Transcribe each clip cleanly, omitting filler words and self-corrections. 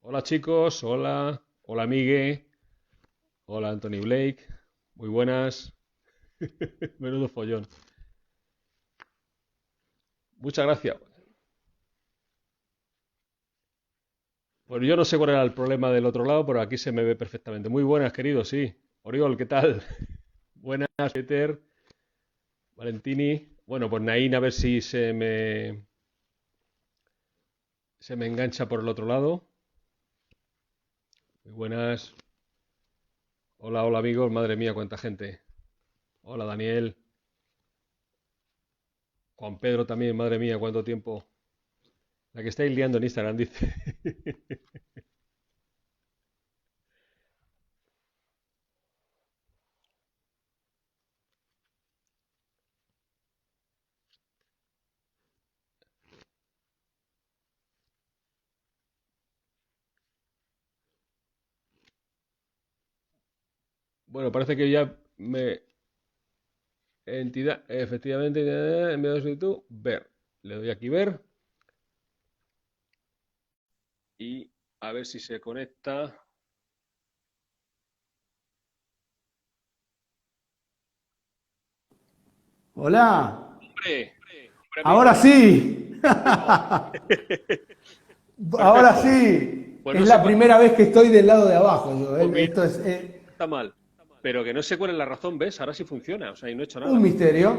Hola chicos, hola, hola Migue, hola Anthony Blake, muy buenas, menudo follón. Muchas gracias. Pues yo no sé cuál era el problema del otro lado, pero aquí se me ve perfectamente. Muy buenas, queridos, sí. Oriol, ¿qué tal? Buenas, Peter, Valentini. Bueno, pues Nain, a ver si se me engancha por el otro lado. Muy buenas. Hola, hola amigos, madre mía, cuánta gente. Hola Daniel, Juan Pedro también, madre mía, cuánto tiempo. La que estáis liando en Instagram, dice. Bueno, parece que ya me... Entidad, efectivamente, enviado solicitud, ver. Le doy aquí ver y a ver si se conecta. Hola, Hombre, hombre ahora amigo, sí, amigo. ahora Perfecto. sí. Pues no Es sé la cuál, primera vez que estoy del lado de abajo. pues mira, Esto es no está mal, pero que no sé cuál es la razón, ¿ves? Ahora sí funciona, o sea, y no he hecho un nada. misterio,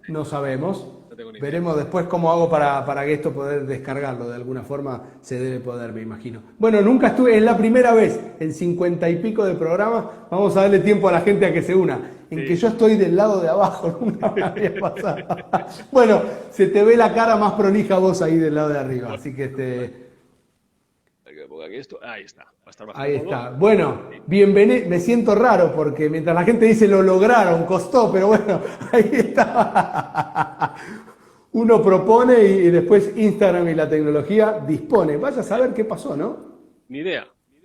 no sabemos. No tengo ni idea. Veremos después cómo hago para que esto poder descargarlo. De alguna forma se debe poder, me imagino. Bueno, nunca estuve, es la primera vez en 50 y pico de programas. Vamos a darle tiempo a la gente a que se una. En que Sí. yo estoy del lado de abajo, nunca me había pasado. Bueno, se te ve la cara más prolija vos ahí del lado de arriba. Bueno, Así que pongo aquí esto. Ahí está, va a estar más ahí cómodo. está. Bueno, bienvenido. Me siento raro porque mientras la gente dice lo lograron, costó, pero bueno, ahí está. Uno propone y después Instagram y la tecnología dispone. Vaya a saber qué pasó, ¿no? Ni idea,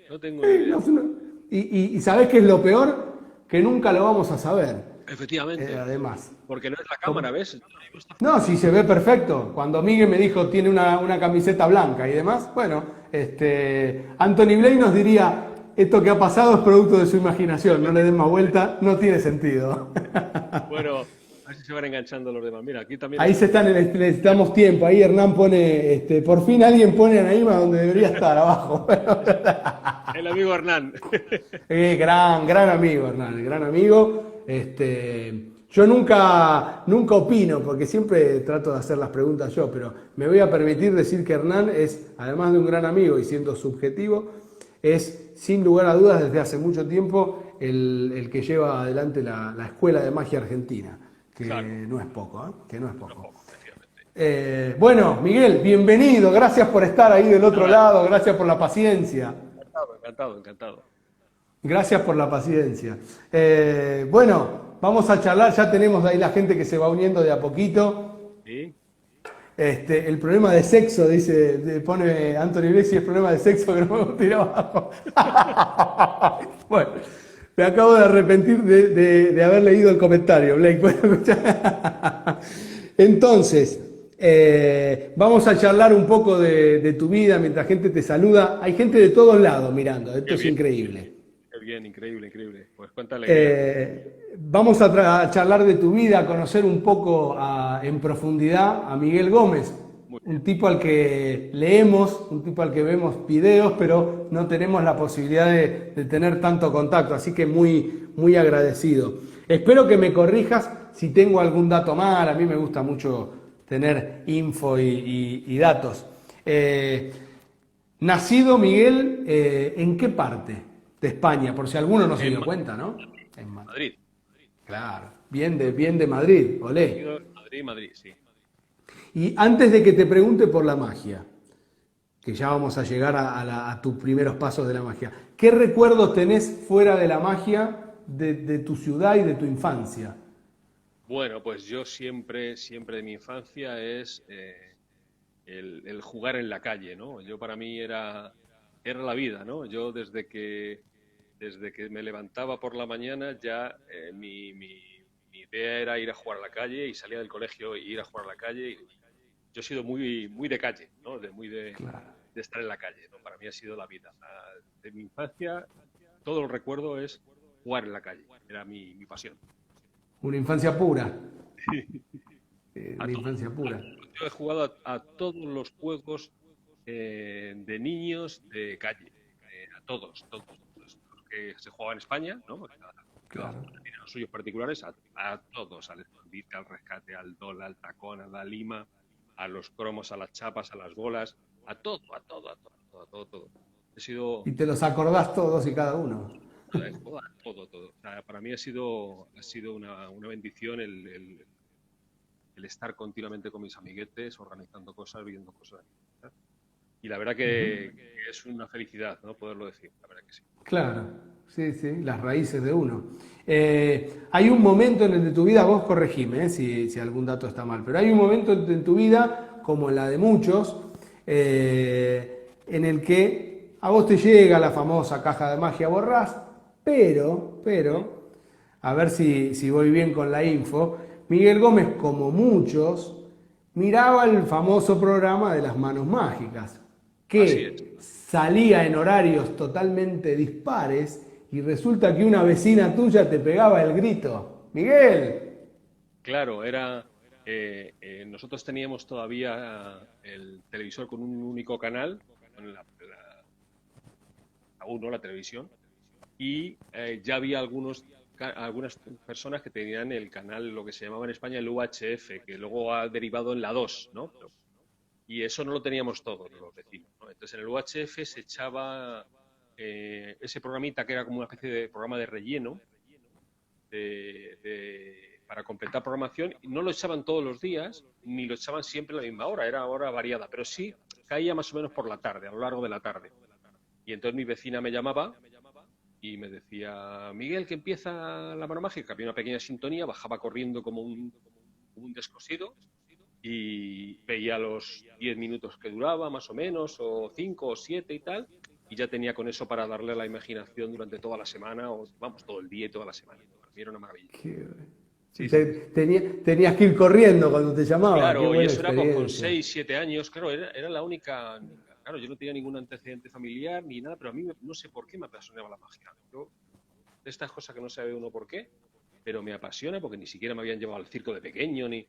no tengo ni idea. Y sabés qué es lo peor, que nunca lo vamos a saber. Efectivamente, Además. porque no es la cámara, Com- ¿ves? No está No, sí funcionando. se ve perfecto. Cuando Miguel me dijo tiene una camiseta blanca y demás, bueno, Anthony Blake nos diría, esto que ha pasado es producto de su imaginación, no le den más vuelta, no tiene sentido. Bueno, a ver si se van enganchando los demás. Mira, aquí también Ahí está. se están, necesitamos tiempo, ahí Hernán pone, por fin alguien pone a Naima donde debería estar, abajo. El amigo Hernán. Gran amigo, Hernán, gran amigo. Yo nunca opino, porque siempre trato de hacer las preguntas yo, pero me voy a permitir decir que Hernán es, además de un gran amigo y siendo subjetivo, es sin lugar a dudas desde hace mucho tiempo el que lleva adelante la Escuela de Magia Argentina, Claro, que no es poco, ¿eh? Que no es no, poco. efectivamente. Bueno, Miguel, bienvenido, gracias por estar ahí del otro Nada, lado, gracias por la paciencia. encantado, encantado, encantado. Gracias por la paciencia. Bueno, vamos a charlar, ya tenemos ahí la gente que se va uniendo de a poquito. ¿Sí? El problema de sexo, dice, pone Anthony Iglesias, el problema de sexo que no podemos tirar abajo. Bueno, me acabo de arrepentir de haber leído el comentario, Blake. ¿Puedo escuchar? Entonces, vamos a charlar un poco de tu vida mientras gente te saluda. Hay gente de todos lados mirando, esto Qué es bien, increíble. qué bien, increíble, increíble. Pues cuánta alegría. Vamos a charlar de tu vida, a conocer un poco en profundidad a Miguel Gómez, Muy un bien. tipo al que leemos, un tipo al que vemos videos, pero no tenemos la posibilidad de tener tanto contacto, así que muy agradecido. Espero que me corrijas si tengo algún dato mal, a mí me gusta mucho tener info y datos. Eh, Nacido Miguel, ¿en qué parte de España? Por si alguno no se En dio cuenta, ¿no? En Madrid. Madrid. Claro, bien de Madrid, olé. Nacido en Madrid, Madrid, sí. Y antes de que te pregunte por la magia, que ya vamos a llegar a tus primeros pasos de la magia, ¿qué recuerdos tenés fuera de la magia de tu ciudad y de tu infancia? Bueno, pues yo siempre de mi infancia es el jugar en la calle, ¿no? Yo para mí era la vida, ¿no? Yo desde que me levantaba por la mañana ya mi idea era ir a jugar a la calle y salía del colegio y ir a jugar a la calle. Yo he sido muy de calle, ¿no? Claro. de estar en la calle, ¿no? Para mí ha sido la vida. De mi infancia, todo lo recuerdo es jugar en la calle. Era mi pasión. Una infancia pura. A Una todo. infancia pura. Yo he jugado a todos los juegos de niños de calle. A todos. Los que se jugaban en España, ¿no? Porque cada ciudad Claro. tiene los suyos particulares, a todos. Al escondite, al rescate, al dol, al tacón, a la lima, a los cromos, a las chapas, a las bolas. A todo. He sido Y te los acordás todos y cada uno. todo. O sea, para mí ha sido una bendición el estar continuamente con mis amiguetes, organizando cosas, viendo cosas. Y la verdad que es una felicidad, ¿no? Poderlo decir, la verdad que sí. Claro, sí, las raíces de uno. Hay un momento en el de tu vida, vos corregime, si algún dato está mal, pero hay un momento en tu vida, como la de muchos, en el que a vos te llega la famosa caja de magia borrás, pero, a ver si voy bien con la info, Miguel Gómez, como muchos, miraba el famoso programa de las manos mágicas, Así es. que salía en horarios totalmente dispares y resulta que una vecina tuya te pegaba el grito. Miguel. Claro, nosotros teníamos todavía el televisor con un único canal, con la 1, la televisión, y ya había algunas personas que tenían el canal, lo que se llamaba en España el UHF, que luego ha derivado en la 2, ¿no? Y eso no lo teníamos todos los vecinos, ¿no? Entonces en el UHF se echaba ese programita que era como una especie de programa de relleno para completar programación, y no lo echaban todos los días, ni lo echaban siempre a la misma hora, era hora variada, pero sí caía más o menos por la tarde, a lo largo de la tarde. Y entonces mi vecina me llamaba y me decía, Miguel, que empieza la mano mágica. Había una pequeña sintonía, bajaba corriendo como un descosido y veía los 10 minutos que duraba, más o menos, o 5 o 7 y tal, y ya tenía con eso para darle a la imaginación durante toda la semana, o vamos, todo el día y toda la semana. Para mí era una maravilla. Sí. Tenías que ir corriendo cuando te llamaban. Qué Claro, y buena eso era con experiencia. 6, 7 años, claro, era la única. Claro, yo no tenía ningún antecedente familiar ni nada, pero a mí no sé por qué me apasionaba la magia. Yo, de estas cosas que no sabe uno por qué, pero me apasiona porque ni siquiera me habían llevado al circo de pequeño, ni.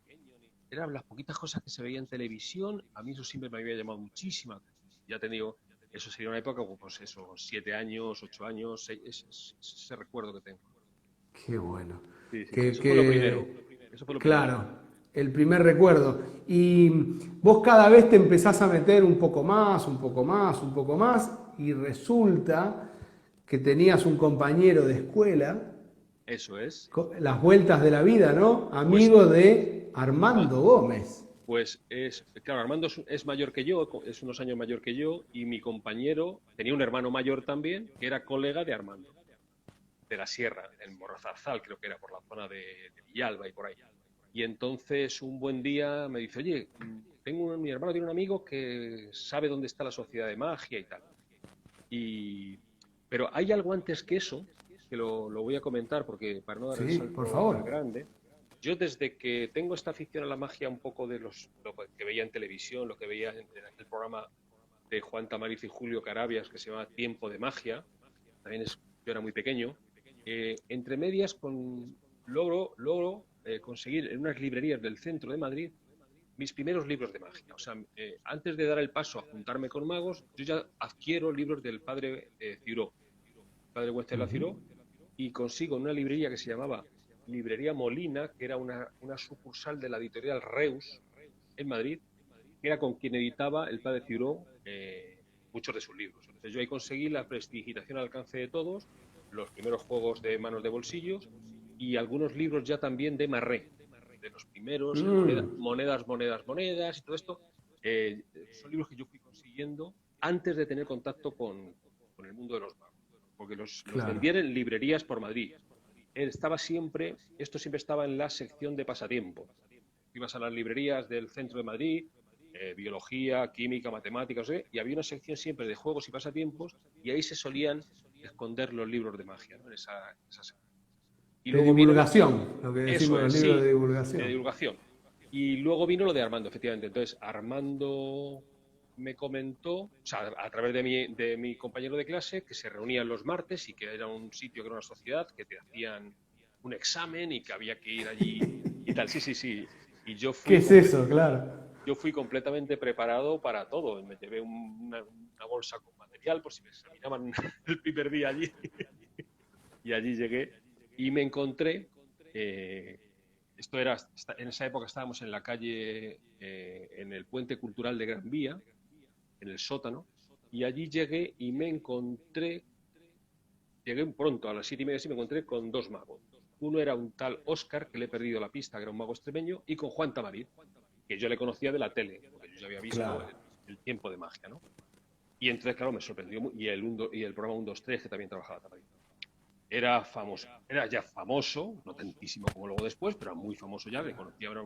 Eran las poquitas cosas que se veían en televisión, a mí eso siempre me había llamado muchísimo. Ya te digo, eso sería una época, pues eso, 7 años, 8 años, ese recuerdo que tengo. Qué bueno. Sí, eso fue lo primero. Eso fue lo Claro, primero. el primer recuerdo. Y vos cada vez te empezás a meter un poco más, y resulta que tenías un compañero de escuela, Eso es. las vueltas de la vida, ¿no? Pues, Amigo de Armando Gómez. pues claro, Armando es mayor que yo, es unos años mayor que yo, y mi compañero tenía un hermano mayor también, que era colega de Armando, de la Sierra, en Morrozarzal, creo que era por la zona de Villalba y por ahí. Y entonces un buen día me dice, oye, mi hermano tiene un amigo que sabe dónde está la sociedad de magia y tal. Pero hay algo antes que eso, que lo voy a comentar porque para no dar el Sí, por salto tan favor. grande. Yo desde que tengo esta afición a la magia, un poco de lo que veía en televisión, lo que veía en aquel programa de Juan Tamariz y Julio Carabias que se llama Tiempo de Magia, también yo era muy pequeño, entre medias logro conseguir en unas librerías del centro de Madrid mis primeros libros de magia. O sea, antes de dar el paso a juntarme con magos, yo ya adquiero libros del padre Ciró, padre Wenceslao Ciró, y consigo en una librería que se llamaba Librería Molina, que era una sucursal de la editorial Reus en Madrid, que era con quien editaba el padre Ciró muchos de sus libros. Entonces yo ahí conseguí la prestigitación al alcance de todos, los primeros juegos de manos de bolsillos y algunos libros ya también de Marré, de los primeros, monedas y todo esto. Son libros que yo fui consiguiendo antes de tener contacto con el mundo de los magos, porque los vendían en librerías por Madrid. Esto siempre estaba en la sección de pasatiempo. Ibas a las librerías del centro de Madrid, biología, química, matemáticas, y había una sección siempre de juegos y pasatiempos, y ahí se solían esconder los libros de magia, ¿no? En esa sección. Y De luego vino divulgación, lo que eso decimos los libros sí, de de divulgación. divulgación. Y luego vino lo de Armando, efectivamente. Entonces, Armando me comentó, o sea, a través de mi compañero de clase, que se reunían los martes y que era un sitio, que era una sociedad, que te hacían un examen y que había que ir allí y tal. Sí, sí, sí. Y ¿Qué es eso? Claro. yo fui completamente preparado para todo. Me llevé una bolsa con material por si me examinaban el primer día allí. Y allí llegué y me encontré, eh, esto era, en esa época estábamos en la calle, en el Puente Cultural de Gran Vía, en el sótano, y allí llegué y me encontré, llegué pronto, a las 7:30, y me encontré con dos magos. Uno era un tal Óscar, que le he perdido la pista, que era un mago extremeño, y con Juan Tamariz, que yo le conocía de la tele, porque yo ya había visto Claro. el tiempo de magia, ¿no? Y entonces, claro, me sorprendió, y el programa 1, 2, 3, que también trabajaba Tamariz. Era famoso, era ya famoso, no tantísimo como luego después, pero era muy famoso ya, le conocía, era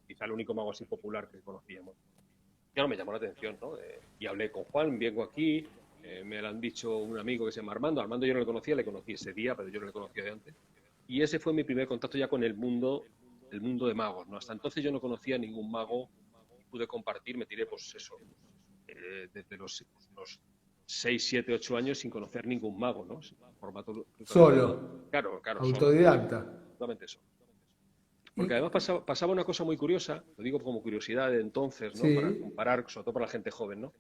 quizá el único mago así popular que conocíamos. Ya no me llamó la atención, ¿no? Y hablé con Juan, vengo aquí, me lo han dicho un amigo que se llama Armando. Armando yo no le conocía, le conocí ese día, pero yo no le conocía de antes. Y ese fue mi primer contacto ya con el mundo de magos, ¿no? Hasta entonces yo no conocía ningún mago, pude compartir, me tiré, pues eso, desde los 6, 7, 8 años sin conocer ningún mago, ¿no? Formato, Solo. claro, claro, solo, Autodidacta. solamente eso. Y, Porque además pasaba una cosa muy curiosa, lo digo como curiosidad de entonces, ¿no? Para sí, comparar, sobre todo para la gente joven, ¿no?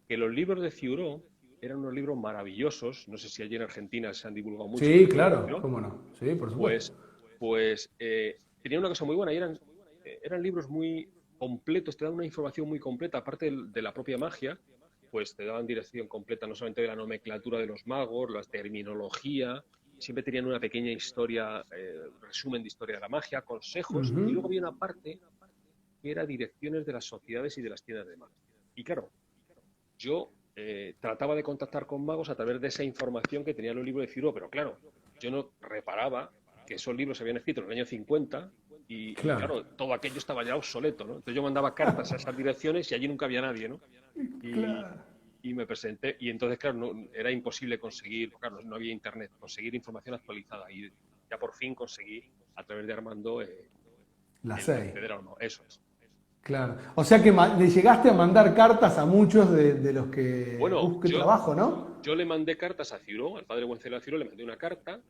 Que los libros de Ciuró eran unos libros maravillosos. No sé si allí en Argentina se han divulgado mucho los sí, libros de claro, Ciuró. cómo no. Sí, por supuesto. Pues, pues tenían una cosa muy buena, y eran libros muy completos, te dan una información muy completa, aparte de la propia magia, pues te daban dirección completa no solamente de la nomenclatura de los magos, la terminología, siempre tenían una pequeña historia, resumen de historia de la magia, consejos, y luego Ujú. había una parte que era direcciones de las sociedades y de las tiendas de magia. Y claro, yo trataba de contactar con magos a través de esa información que tenía los libros de Ciro, pero claro, yo no reparaba que esos libros se habían escrito en el año 50 y Claro. claro, todo aquello estaba ya obsoleto, ¿no? Entonces yo mandaba cartas a esas direcciones y allí nunca había nadie, ¿no? Y, Claro. y me presenté y entonces, claro, era imposible conseguir, claro, no había internet, conseguir información actualizada y ya por fin conseguí a través de Armando Las el seis. acceder o no, eso es. Claro. O sea que le llegaste a mandar cartas a muchos de los que Bueno, busque trabajo, ¿no? yo le mandé cartas a Ciro, al padre Wenceslao Ciro, le mandé una carta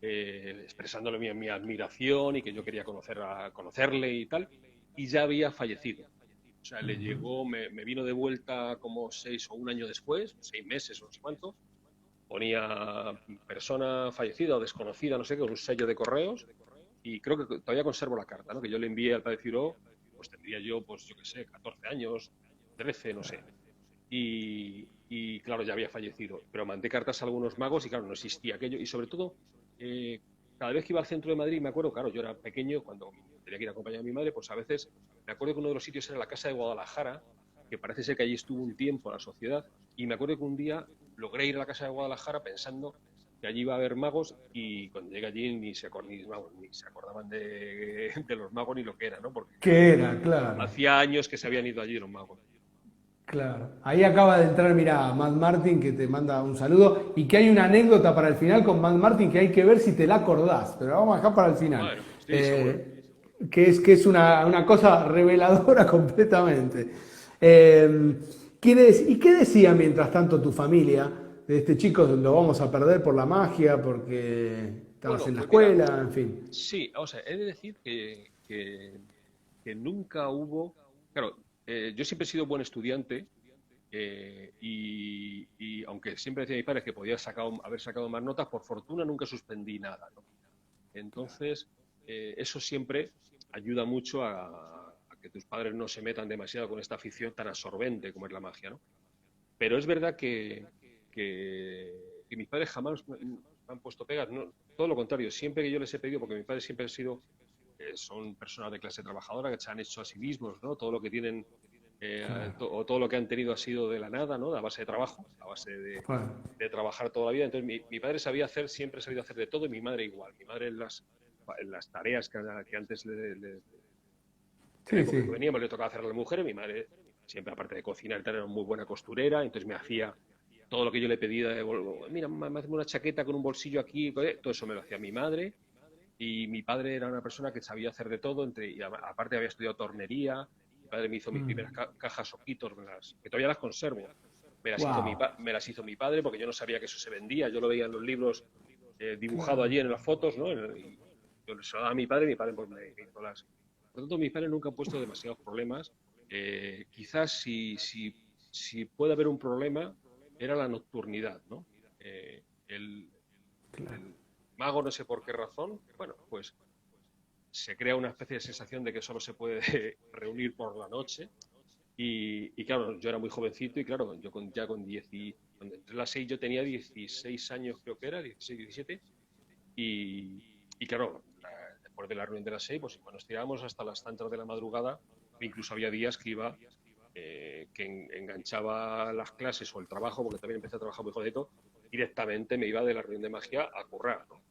expresándole mi admiración y que yo quería conocerle y tal, y ya había fallecido. O sea, le llegó, me vino de vuelta como 6 o 1 año después, 6 meses o no sé cuánto, ponía persona fallecida o desconocida, no sé, con un sello de correos, y creo que todavía conservo la carta, ¿no? Que yo le envié al padre Ciro, pues tendría yo, pues yo qué sé, 14 años, 13, no sé. Y claro, ya había fallecido. Pero mandé cartas a algunos magos y claro, no existía aquello. Y sobre todo, eh, cada vez que iba al centro de Madrid, me acuerdo, claro, yo era pequeño, cuando tenía que ir a acompañar a mi madre, pues a veces me acuerdo que uno de los sitios era la Casa de Guadalajara, que parece ser que allí estuvo un tiempo la sociedad. Y me acuerdo que un día logré ir a la Casa de Guadalajara pensando que allí iba a haber magos y cuando llegué allí ni se acordaban de los magos ni lo que era, ¿no? Porque ¿Qué era? Claro. hacía años que se habían ido allí los magos. Claro. Ahí acaba de entrar, mira, Matt Martin que te manda un saludo y que hay una anécdota para el final con Matt Martin que hay que ver si te la acordás, pero la vamos a dejar para el final. Bueno, sí, seguro. Que es una cosa reveladora completamente. ¿Y qué decía mientras tanto tu familia de este chico? Lo vamos a perder por la magia, porque estabas Bueno, en la pues mira, escuela, en fin. sí, o sea, he de decir que nunca hubo, claro, yo siempre he sido buen estudiante y aunque siempre decía a mis padres que podía haber sacado más notas, por fortuna nunca suspendí nada, ¿no? Entonces, eso siempre ayuda mucho a que tus padres no se metan demasiado con esta afición tan absorbente como es la magia, ¿no? Pero es verdad que mis padres jamás me han puesto pegas, no, todo lo contrario, siempre que yo les he pedido, porque mis padres siempre han sido, son personas de clase trabajadora que se han hecho a sí mismos, ¿no? Todo lo que tienen, Claro. o todo lo que han tenido ha sido de la nada, ¿no? A base de trabajo, a base Bueno, de trabajar toda la vida. Entonces, mi padre siempre ha sabido hacer de todo, y mi madre igual. Mi madre en las tareas que antes en la sí, época que sí. veníamos le tocaba hacer a las mujeres, mi madre siempre, aparte de cocinar, era muy buena costurera, entonces me hacía todo lo que yo le pedía, mira, mamá, hazme una chaqueta con un bolsillo aquí, todo eso me lo hacía mi madre, y mi padre era una persona que sabía hacer de todo, y aparte había estudiado tornería, padre me hizo mis primeras cajas ojitos, que todavía las conservo. Wow. Me las hizo mi padre porque yo no sabía que eso se vendía. Yo lo veía en los libros dibujado allí en las fotos, ¿no? Y yo se lo daba a mi padre y mi padre pues, me hizo las. Por lo tanto, mis padres nunca han puesto demasiados problemas. Quizás si puede haber un problema, era la nocturnidad, ¿no? El, Claro. el mago, no sé por qué razón, bueno, pues se crea una especie de sensación de que solo se puede reunir por la noche. Y claro, yo era muy jovencito y claro, ya con 10 cuando entré a las 6 yo tenía 16 años, creo que era, 16, 17, y claro, después de la reunión de las 6, pues bueno, nos tirábamos hasta las tantas de la madrugada, incluso había días que iba, enganchaba las clases o el trabajo, porque también empecé a trabajar muy jovencito, directamente me iba de la reunión de magia a currar, ¿no?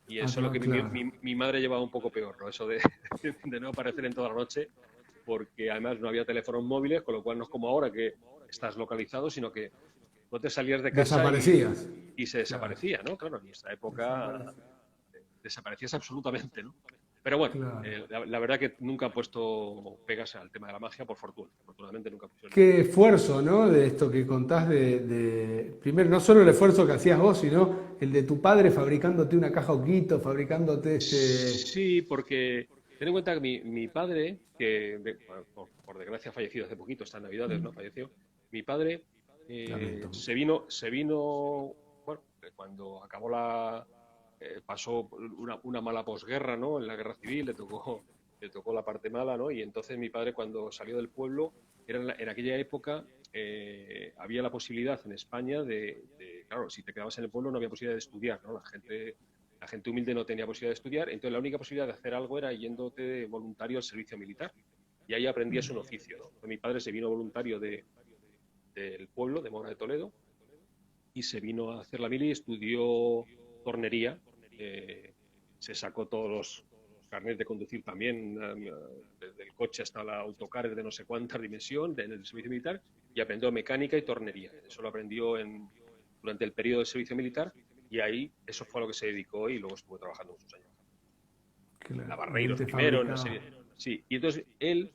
Y eso es lo que Claro. mi madre llevaba un poco peor, ¿no? Eso de no aparecer en toda la noche, porque además no había teléfonos móviles, con lo cual no es como ahora que estás localizado, sino que no te salías de casa Desaparecías. y se Claro. desaparecía, ¿no? Claro, en nuestra época Desaparecías. desaparecías absolutamente, ¿no? Pero bueno, Claro. la verdad que nunca ha puesto pegas al tema de la magia, por fortuna. Afortunadamente nunca pusieron ningún Qué pero. esfuerzo, ¿no? De esto que contás primero, no solo el esfuerzo que hacías vos, sino el de tu padre fabricándote una caja Oquito, fabricándote Sí, porque ten en cuenta que mi padre, bueno, por desgracia ha fallecido hace poquito, estas Navidades, ¿no? Falleció. Mi padre Lamento mucho. se vino, bueno, cuando acabó pasó una mala posguerra, ¿no? En la guerra civil le tocó la parte mala, ¿no? Y entonces mi padre cuando salió del pueblo, en aquella época había la posibilidad en España claro, si te quedabas en el pueblo no había posibilidad de estudiar, ¿no? La gente humilde no tenía posibilidad de estudiar, entonces la única posibilidad de hacer algo era yéndote de voluntario al servicio militar. Y ahí aprendías un oficio, ¿no? Entonces, mi padre se vino voluntario del pueblo, de Mora de Toledo, y se vino a hacer la mili y estudió tornería. Se sacó todos los carnets de conducir también, desde el coche hasta la autocar de no sé cuántas dimensiones, en el servicio militar, y aprendió mecánica y tornería. Eso lo aprendió durante el periodo del servicio militar, y ahí eso fue a lo que se dedicó y luego estuvo trabajando muchos años. Claro. Y él Barreiros te primero, en una fabricaba. serie. Sí, y entonces él,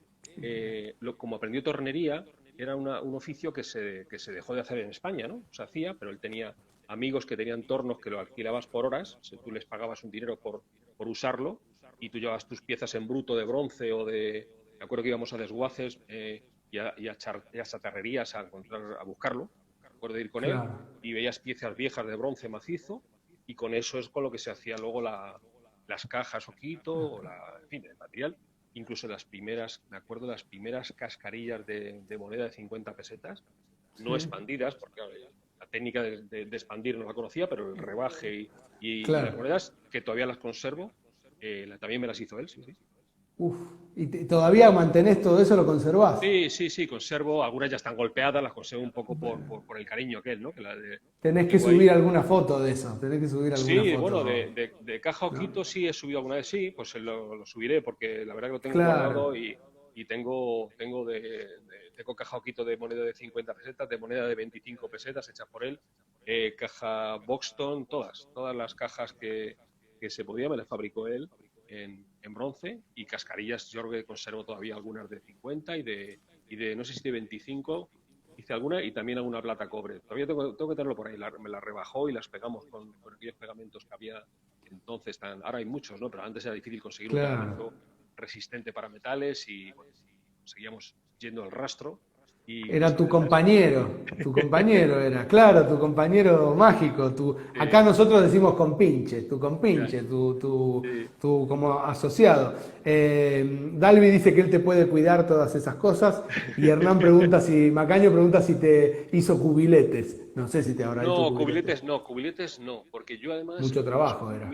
como aprendió tornería, era un oficio que se dejó de hacer en España, ¿no? Se hacía, pero él tenía amigos que tenían tornos que lo alquilabas por horas, tú les pagabas un dinero por usarlo, y tú llevabas tus piezas en bruto de bronce o de. Me acuerdo que íbamos a desguaces y a chatarrerías a buscarlo. Me acuerdo de ir con él Claro. y veías piezas viejas de bronce macizo, y con eso es con lo que se hacía luego las cajas Oquito, en fin, el material, incluso me acuerdo las primeras cascarillas de moneda de 50 pesetas, no Sí. expandidas, porque claro, la técnica de expandir no la conocía, pero el rebaje y las Claro. monedas, que todavía las conservo, también me las hizo él, sí, sí. Uf. ¿Y todavía mantenés todo eso, lo conservás? Sí, sí, sí, conservo, algunas ya están golpeadas, las conservo un poco por el cariño aquel, ¿no? Tenés que Tengo subir ahí. alguna foto de eso, tenés que subir alguna Sí, bueno, foto, de caja ¿no? Oquito sí he subido alguna vez, sí, pues lo subiré porque la verdad que lo tengo Claro. guardado y tengo caja Oquito de moneda de 50 pesetas, de moneda de 25 pesetas hechas por él, caja Boxton, todas las cajas que se podía me las fabricó él en bronce, y cascarillas yo creo que conservo todavía algunas de 50 y de no sé si de 25. Hice alguna y también alguna plata cobre. Todavía tengo que tenerlo por ahí. Me la rebajó y las pegamos con aquellos pegamentos que había entonces. Ahora hay muchos, ¿no? Pero antes era difícil conseguir un Claro. pegamento resistente para metales y bueno, seguíamos yendo al rastro y Era pasándolas. tu compañero era, claro, tu compañero mágico. Acá Sí, nosotros decimos compinche, tu ya, compinche, sí. tu como asociado. Dalvi dice que él te puede cuidar todas esas cosas y Hernán Macaño pregunta si te hizo cubiletes. No sé si te habrá hecho cubiletes. Cubiletes no, porque yo además, Mucho trabajo era.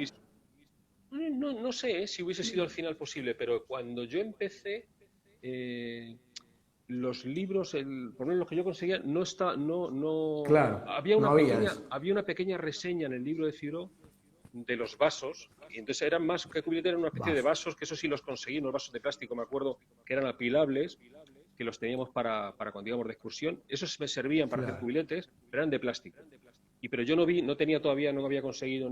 no sé si hubiese sido al final posible, pero cuando yo empecé, eh, los libros, por lo menos los que yo conseguía, no está, no, Claro, había no una había pequeña, eso. había una pequeña reseña en el libro de Ciro de los vasos, y entonces eran más que cubiletes, eran una especie de Vas. vasos, que eso sí los conseguí, unos vasos de plástico, me acuerdo, que eran apilables, que los teníamos para cuando íbamos de excursión. Esos me servían para hacer Claro. cubiletes, pero eran de plástico. Pero yo no tenía todavía, no había conseguido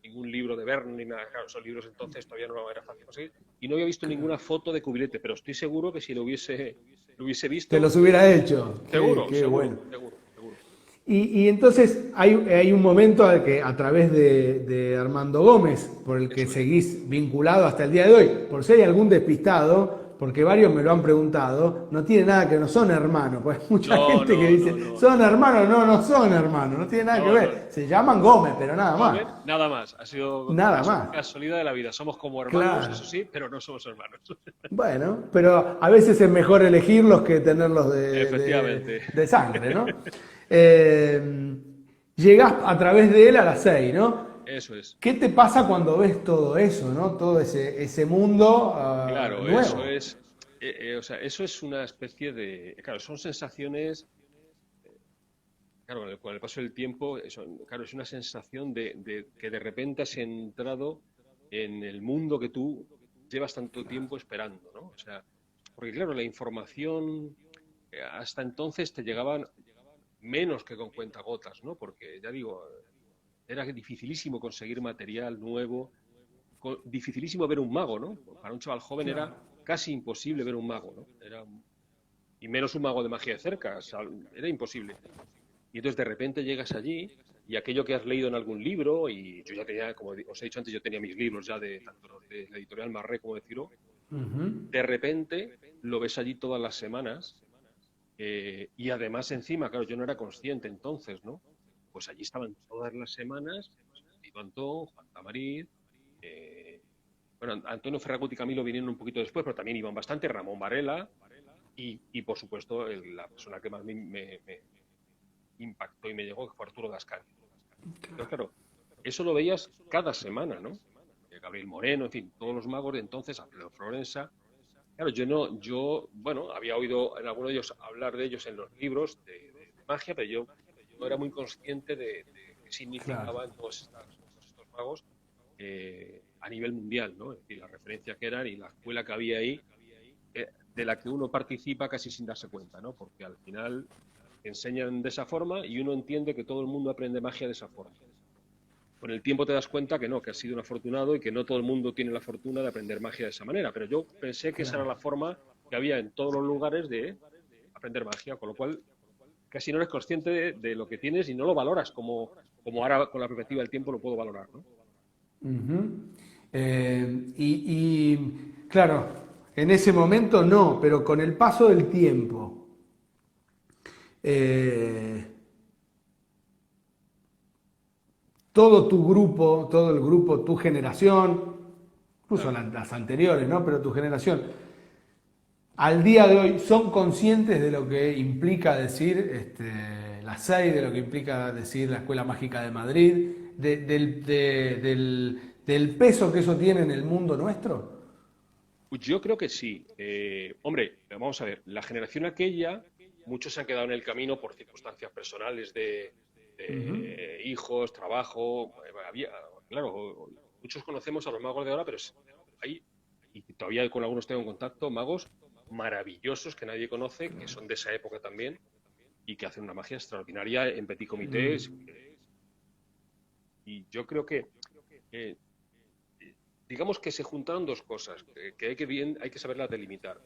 ningún libro de Verne ni nada. Claro, esos libros entonces todavía no era fácil conseguir. Y no había visto ninguna foto de Cubilete, pero estoy seguro que si lo hubiese Te visto, los hubiera hecho. seguro, Qué seguro, bueno. seguro, seguro. Y entonces hay un momento al que a través de Armando Gómez, por el que Eso es. seguís vinculado hasta el día de hoy, por si hay algún despistado, porque varios me lo han preguntado, no tiene nada que no son hermanos, pues hay mucha No, gente que no, dice, no, no, son no. hermanos, no, no son hermanos, no tiene nada que No, no, ver, no. se llaman Gómez, pero nada más, Gómez, nada más. Ha sido nada más, casualidad de la vida. Somos como hermanos, claro. eso sí, pero no somos hermanos. Bueno, pero a veces es mejor elegirlos que tenerlos Efectivamente. de sangre, ¿no? Eh, Llegás a través de él a las 6, ¿no? Eso es. ¿Qué te pasa cuando ves todo eso, ¿no? Todo ese mundo Claro, eso nuevo. es. O sea, eso es una especie de. Claro, son sensaciones. Claro, con el paso del tiempo, eso, claro, es una sensación de que de repente has entrado en el mundo que tú llevas tanto tiempo esperando, ¿no? O sea, porque claro, la información hasta entonces te llegaban menos que con cuentagotas, ¿no? Porque ya digo, era dificilísimo conseguir material nuevo, dificilísimo ver un mago, ¿no? Para un chaval joven era Claro. casi imposible ver un mago, ¿no? Y menos un mago de magia de cerca, o sea, era imposible. Y entonces de repente llegas allí y aquello que has leído en algún libro, y yo ya tenía, como os he dicho antes, yo tenía mis libros ya de tanto los de la editorial Marré como de Ciro, Ujú. de repente lo ves allí todas las semanas, y además encima, claro, yo no era consciente entonces, ¿no? Pues allí estaban todas las semanas, pues, Tito Antón, Juan Tamariz, eh, bueno, Antonio Ferragut y Camilo vinieron un poquito después, pero también iban bastante, Ramón Varela, y por supuesto la persona que más me impactó y me llegó, que fue Arturo Dascari. Entonces, claro, eso lo veías cada semana, ¿no? Gabriel Moreno, en fin, todos los magos de entonces, Alfredo Florensa. Claro, bueno, había oído en alguno de ellos hablar de ellos en los libros de magia, pero yo no era muy consciente de qué Claro. significaban todos estos magos a nivel mundial, ¿no? Es decir, la referencia que eran y la escuela que había ahí, de la que uno participa casi sin darse cuenta, ¿no? Porque al final enseñan de esa forma y uno entiende que todo el mundo aprende magia de esa forma. Con el tiempo te das cuenta que no, que has sido un afortunado y que no todo el mundo tiene la fortuna de aprender magia de esa manera. Pero yo pensé que esa era Claro. la forma que había en todos los lugares de aprender magia, con lo cual casi no eres consciente de lo que tienes y no lo valoras como ahora con la perspectiva del tiempo lo puedo valorar, ¿no? Ujú. Claro, en ese momento no, pero con el paso del tiempo, eh, todo el grupo, tu generación, incluso Claro. las anteriores, ¿no? Pero tu generación, al día de hoy, ¿son conscientes de lo que implica decir la SEI, de lo que implica decir la Escuela Mágica de Madrid, del peso que eso tiene en el mundo nuestro? Yo creo que sí. Hombre, vamos a ver, la generación aquella, muchos se han quedado en el camino por circunstancias personales Ujú. de hijos, trabajo. Claro, muchos conocemos a los magos de ahora, pero hay, y todavía con algunos tengo en contacto, magos maravillosos que nadie conoce, que son de esa época también, y que hacen una magia extraordinaria en petit comité. Y yo creo que eh, digamos que se juntaron dos cosas que hay que saberlas delimitar.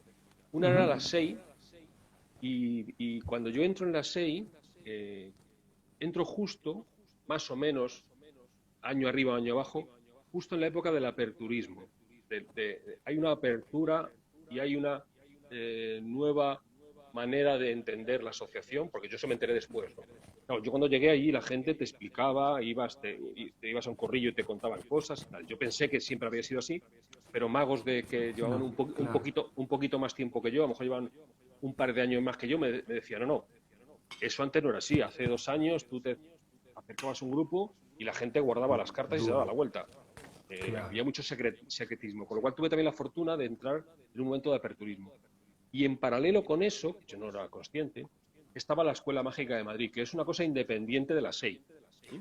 Una era la Ujú. SEI, y cuando yo entro en la SEI, eh, entro justo, más o menos, año arriba, año abajo, justo en la época del aperturismo. Hay una apertura y hay una nueva manera de entender la asociación, porque yo eso me enteré después, ¿no? Claro, yo cuando llegué allí la gente te explicaba, te ibas a un corrillo y te contaban cosas y tal. Yo pensé que siempre había sido así, pero magos de que llevaban No, claro. un poquito más tiempo que yo, a lo mejor llevan un par de años más que yo, me decían, no, no, eso antes no era así. Hace 2 años tú te acercabas a un grupo y la gente guardaba las cartas y se daba Duro, la vuelta. claro. Había mucho secretismo, con lo cual tuve también la fortuna de entrar en un momento de aperturismo. Y en paralelo con eso, que yo no era consciente, estaba la Escuela Mágica de Madrid, que es una cosa independiente de la SEI.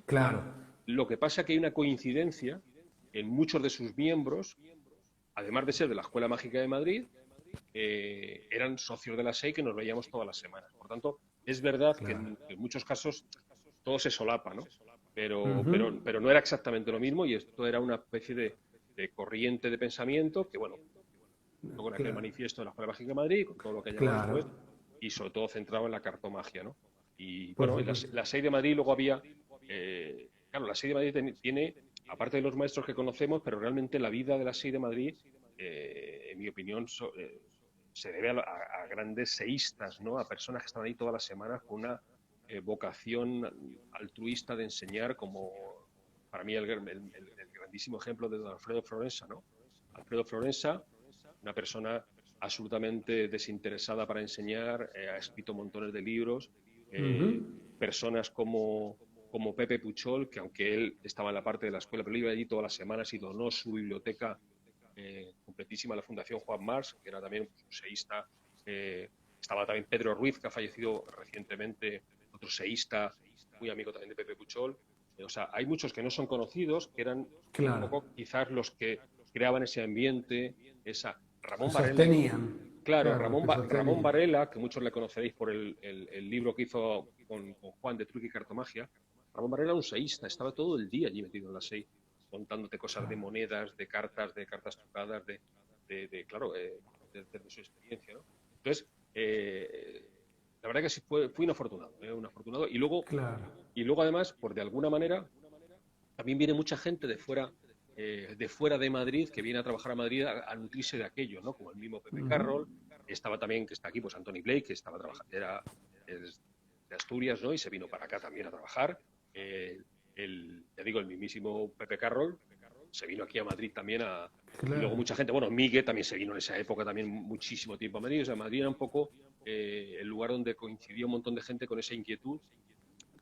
Claro. Lo que pasa es que hay una coincidencia en muchos de sus miembros, además de ser de la Escuela Mágica de Madrid, eran socios de la SEI que nos veíamos todas las semanas. Por tanto, es verdad que Claro. en muchos casos todo se solapa, ¿no? Ujú. Pero no era exactamente lo mismo y esto era una especie de corriente de pensamiento que, bueno, con aquel Claro, manifiesto de la Escuela Mágica de Madrid, con todo lo que ha llegado claro, después, y sobre todo centrado en la cartomagia, ¿no? Y por bueno, y supuesto. la 6 de Madrid luego había, claro, la 6 de Madrid tiene, aparte de los maestros que conocemos, pero realmente la vida de la 6 de Madrid, en mi opinión, se debe a grandes seístas, ¿no? A personas que están ahí todas las semanas con una vocación altruista de enseñar, como para mí el grandísimo ejemplo de don Alfredo Florensa, ¿no? Alfredo Florensa, una persona absolutamente desinteresada para enseñar, ha escrito montones de libros, eh, Ujú. personas como Pepe Puchol, que aunque él estaba en la parte de la escuela, pero iba allí todas las semanas y donó su biblioteca completísima a la Fundación Juan Mars, que era también un seísta. eh, Estaba también Pedro Ruiz, que ha fallecido recientemente, otro seísta, muy amigo también de Pepe Puchol. O sea, hay muchos que no son conocidos, que eran un Claro, poco quizás los que creaban ese ambiente, esa que Ramón Varela, sostenían, claro, claro, que Ramón sostenían. Varela, que muchos le conoceréis por el libro que hizo con Juan de Truque y Cartomagia. Ramón Varela era un seísta, estaba todo el día allí metido en la seis, contándote cosas de Claro. monedas, de cartas trucadas, claro, de su experiencia, ¿no? Entonces, la verdad que sí fui un afortunado. Claro. Y luego además, por de alguna manera, también viene mucha gente de fuera de Madrid, que viene a trabajar a Madrid a nutrirse de aquello, ¿no? Como el mismo Pepe Ujú. Carroll, estaba también, que está aquí, pues Anthony Blake, que estaba trabajando, es de Asturias, ¿no? Y se vino para acá también a trabajar. Eh, ya digo, el mismísimo Pepe Carroll se vino aquí a Madrid también y luego Claro. mucha gente, bueno, Miguel también se vino en esa época también muchísimo tiempo a Madrid. O sea, Madrid era un poco el lugar donde coincidía un montón de gente con esa inquietud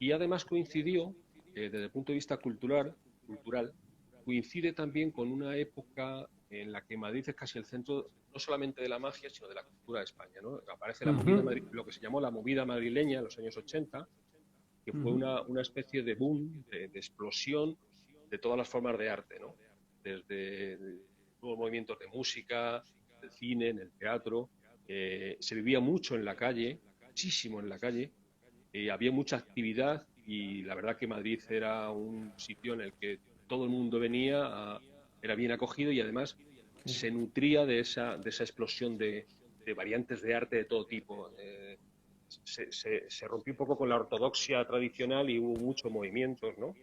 y además coincidió, desde el punto de vista cultural, coincide también con una época en la que Madrid es casi el centro no solamente de la magia, sino de la cultura de España, ¿no? Aparece Ujú. lo que se llamó la movida madrileña en los años 80, que fue Ujú. una especie de boom, de explosión de todas las formas de arte, ¿no? Desde nuevos movimientos de música, del cine, en el teatro. Se vivía mucho en la calle, muchísimo en la calle, había mucha actividad y la verdad que Madrid era un sitio en el que todo el mundo era bien acogido y además se nutría de esa explosión de variantes de arte de todo tipo. Se rompió un poco con la ortodoxia tradicional y hubo muchos movimientos, ¿no?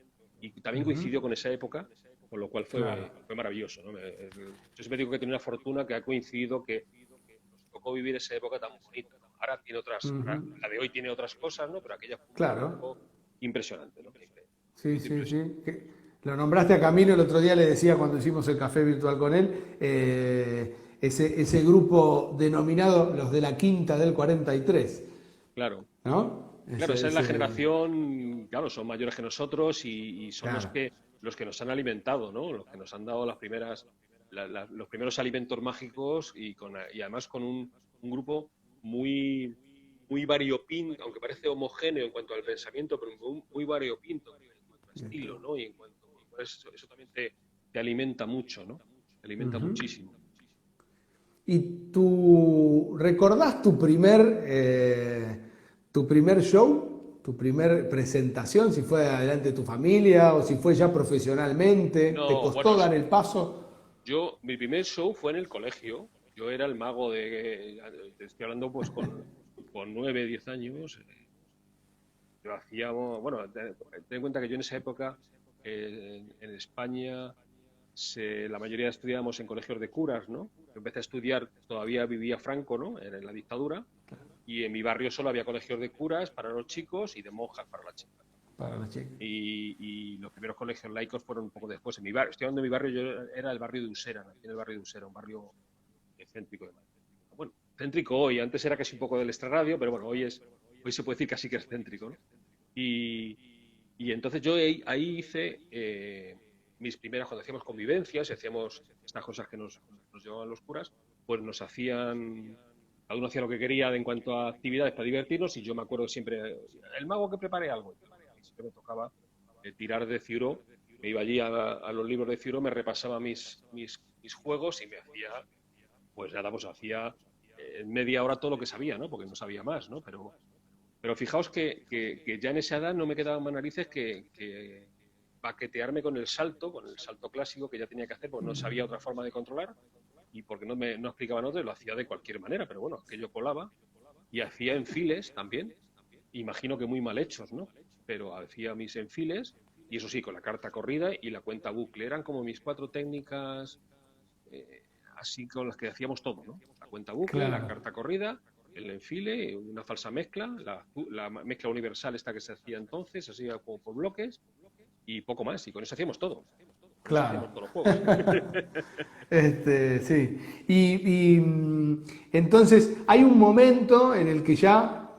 Y también Ujú. coincidió con esa época, con lo cual Claro. fue maravilloso, ¿no? Yo siempre digo que tiene una fortuna que ha coincidido que nos tocó vivir esa época tan bonita, ¿no? Ahora tiene Ujú. la de hoy tiene otras cosas, ¿no? Pero aquella fue un Claro. momento impresionante, ¿no? Sí, sí, Impresionante. sí. Lo nombraste a Camilo, el otro día le decía cuando hicimos el café virtual con él, ese grupo denominado los de la Quinta del 43, Claro. ¿no? Claro, esa es la generación, claro, son mayores que nosotros y son claro. los que nos han alimentado, ¿no? Los que nos han dado los primeros alimentos mágicos y además con un grupo muy, muy variopinto, aunque parece homogéneo en cuanto al pensamiento, pero muy variopinto en cuanto a estilo, ¿no? Y en cuanto, pues eso también te alimenta mucho, ¿no? Te alimenta Ujú. muchísimo. ¿Y tú recordás tu primer show, tu primer presentación, si fue adelante de tu familia o si fue ya profesionalmente? ¿Te No, bueno, costó dar el paso? mi primer show fue en el colegio. Yo era el mago te estoy hablando pues con 9, 10 años. Yo hacíamos, bueno, ten en cuenta que yo en esa época en España la mayoría estudiábamos en colegios de curas, ¿no? Yo empecé a estudiar, todavía vivía Franco, ¿no? En la dictadura, y en mi barrio solo había colegios de curas para los chicos y de monjas para las chicas. Para la chica. Y los primeros colegios laicos fueron un poco después. En mi barrio, estoy hablando de mi barrio, yo era el barrio de Usera, nací en el barrio de Usera, un barrio céntrico de Madrid. Bueno, céntrico hoy, antes era casi un poco del extrarradio, pero bueno, hoy se puede decir casi que es céntrico, ¿no? Y, y entonces yo ahí hice mis primeras, cuando hacíamos convivencias y hacíamos estas cosas que nos llevaban los curas, pues cada uno hacía lo que quería en cuanto a actividades para divertirnos y yo me acuerdo siempre, el mago que prepare algo. Y siempre me tocaba tirar de Ciro, me iba allí a los libros de Ciro, me repasaba mis juegos y me hacía, pues nada, pues hacía en media hora todo lo que sabía, ¿no? Porque no sabía más, ¿no? Pero fijaos que ya en esa edad no me quedaban más narices que baquetearme con el salto clásico que ya tenía que hacer, porque no sabía otra forma de controlar y porque no explicaban otra, y lo hacía de cualquier manera, pero bueno, que yo colaba y hacía enfiles también, imagino que muy mal hechos, ¿no? Pero hacía mis enfiles y eso sí, con la carta corrida y la cuenta bucle. Eran como mis 4 técnicas eh, así con las que hacíamos todo, ¿no? La cuenta bucle, la Claro. carta corrida, el enfile, una falsa mezcla, la mezcla universal esta que se hacía entonces, así como por bloques, y poco más. Y con eso hacíamos todo. Con eso Claro. hacíamos todos los juegos. Sí. Entonces, hay un momento en el que ya,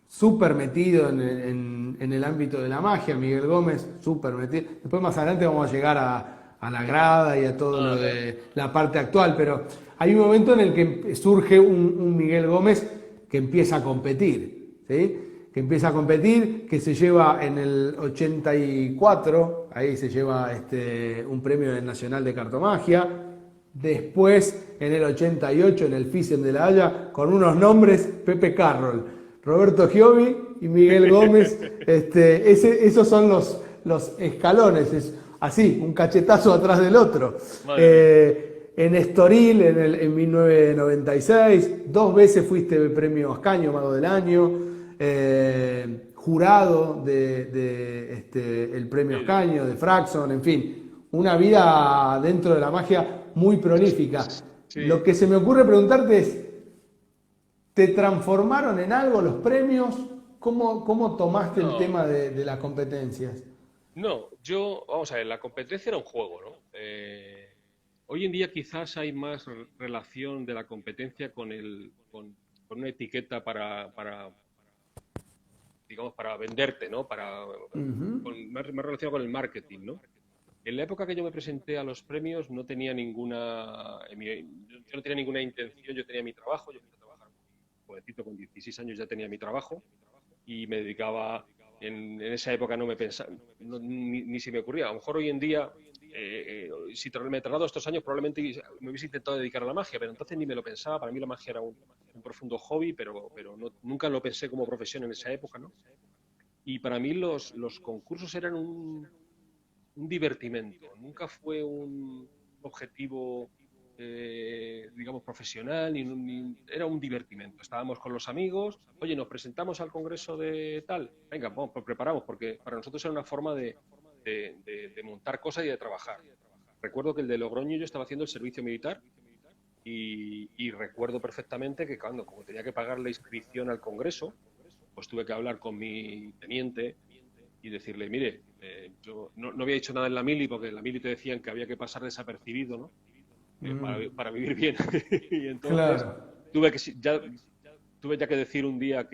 súper metido en el ámbito de la magia, Miguel Gómez, súper metido. Después más adelante vamos a llegar a la grada y a todo lo Ajá. de la parte actual, pero hay un momento en el que surge un Miguel Gómez que empieza a competir, ¿sí? Que empieza a competir, que se lleva en el 84, ahí se lleva un premio del Nacional de Cartomagia. Después, en el 88, en el FISEM de La Haya, con unos nombres: Pepe Carroll, Roberto Giovi y Miguel Gómez. Esos son los escalones, es así, un cachetazo atrás del otro. Madre mía. En Estoril, en 1996, 2 veces fuiste premio Ascaño, Mago del Año, jurado el premio Sí, sí. Ascaño, de Fraxon, en fin, una vida dentro de la magia muy prolífica. Lo Sí. que se me ocurre preguntarte es, ¿te transformaron en algo los premios? ¿Cómo tomaste el No, tema de las competencias? no, vamos a ver, la competencia era un juego, ¿no? Hoy en día quizás hay más relación de la competencia con una etiqueta digamos, para venderte, ¿no? Ujú. Más relacionado con el marketing, ¿no? En la época que yo me presenté a los premios no tenía yo no tenía ninguna intención, yo tenía mi trabajo, yo empecé a trabajar muy jovencito, con 16 años ya tenía mi trabajo y me dedicaba, en esa época no me pensaba, ni se me ocurría, a lo mejor hoy en día, si me he tardado estos años, probablemente me hubiese intentado dedicar a la magia, pero entonces ni me lo pensaba, para mí la magia era un profundo hobby, pero nunca lo pensé como profesión en esa época, ¿no? Y para mí los concursos eran un divertimento, nunca fue un objetivo, digamos, profesional, era un divertimento. Estábamos con los amigos, oye, nos presentamos al congreso de tal, venga, vamos, pues preparamos, porque para nosotros era una forma de montar cosas y de trabajar. Recuerdo que el de Logroño yo estaba haciendo el servicio militar y recuerdo perfectamente que como tenía que pagar la inscripción al congreso, pues tuve que hablar con mi teniente y decirle, mire, yo no había hecho nada en la mili porque en la mili te decían que había que pasar desapercibido, ¿no? Para vivir bien. Y entonces Claro. tuve que ya tuve ya que decir un día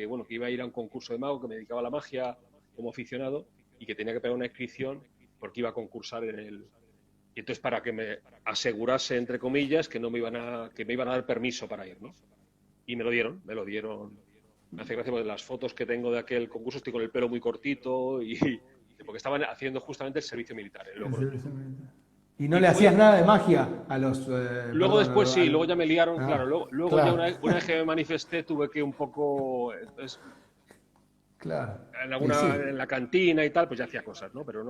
bueno, que iba a ir a un concurso de mago, que me dedicaba a la magia como aficionado y que tenía que pegar una inscripción porque iba a concursar en el. Y entonces para que me asegurase, entre comillas, que me iban a dar permiso para ir, ¿no? Y me lo dieron. Me hace gracia porque las fotos que tengo de aquel concurso estoy con el pelo muy cortito y porque estaban haciendo justamente el servicio militar en Logroño. ¿Y no Y le hacías fue, nada de magia a los, luego perdón, después sí, luego ya me liaron, claro, ah, luego ya claro, una vez que me manifesté tuve que un poco, entonces, claro, y en sí. la cantina y tal, pues ya hacía cosas, ¿no? Pero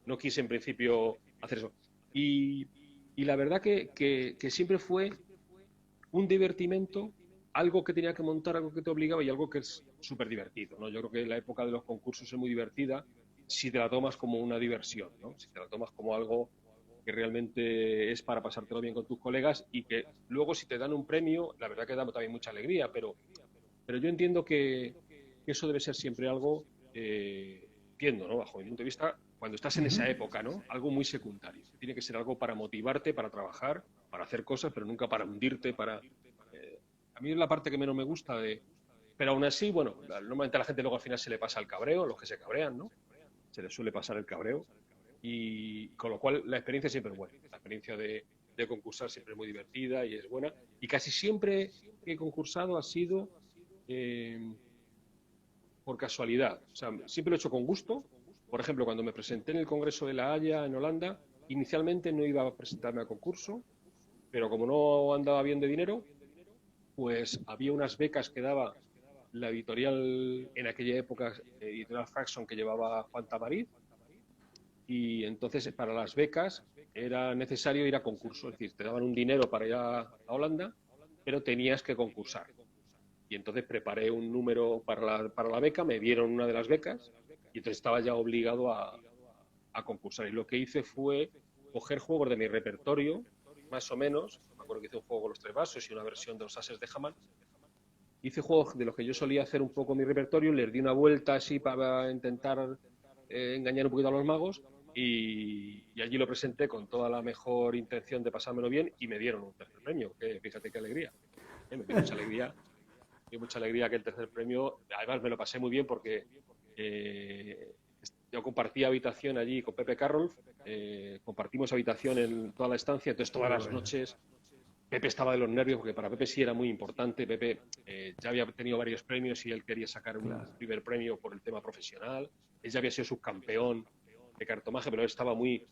no quise en principio hacer eso. Y, y la verdad que siempre fue un divertimento, algo que tenía que montar, algo que te obligaba y algo que es súper divertido, ¿no? Yo creo que la época de los concursos es muy divertida si te la tomas como una diversión, ¿no? Si te la tomas como algo que realmente es para pasártelo bien con tus colegas y que luego si te dan un premio, la verdad que da también mucha alegría, pero yo entiendo que eso debe ser siempre algo, entiendo, ¿no? Bajo mi punto de vista, cuando estás en esa época, ¿no? Algo muy secundario. Tiene que ser algo para motivarte, para trabajar, para hacer cosas, pero nunca para hundirte, a mí es la parte que menos me gusta Pero aún así, bueno, normalmente a la gente luego al final se le pasa el cabreo, los que se cabrean, ¿no? Se les suele pasar el cabreo y con lo cual la experiencia siempre es buena. La experiencia de concursar siempre es muy divertida y es buena. Y casi siempre que he concursado ha sido eh, por casualidad. O sea, siempre lo he hecho con gusto. Por ejemplo, cuando me presenté en el Congreso de La Haya, en Holanda, inicialmente no iba a presentarme a concurso, pero como no andaba bien de dinero, pues había unas becas que daba la editorial en aquella época, editorial Fraxon, que llevaba Juan Tamariz, y entonces para las becas era necesario ir a concurso, es decir, te daban un dinero para ir a Holanda, pero tenías que concursar. Y entonces preparé un número para la beca, me dieron una de las becas y entonces estaba ya obligado a concursar. Y lo que hice fue coger juegos de mi repertorio, más o menos. Me acuerdo que hice un juego con los tres vasos y una versión de los ases de Hamann. Hice juegos de los que yo solía hacer un poco mi repertorio, les di una vuelta así para intentar engañar un poquito a los magos y allí lo presenté con toda la mejor intención de pasármelo bien y me dieron un tercer premio, que fíjate qué alegría. Me dio mucha alegría que el tercer premio, además me lo pasé muy bien porque yo compartí habitación allí con Pepe Carroll, compartimos habitación en toda la estancia, entonces todas las noches Pepe estaba de los nervios porque para Pepe sí era muy importante. Pepe ya había tenido varios premios y él quería sacar un primer premio por el tema profesional. Él ya había sido subcampeón de cartomaje, pero él estaba muy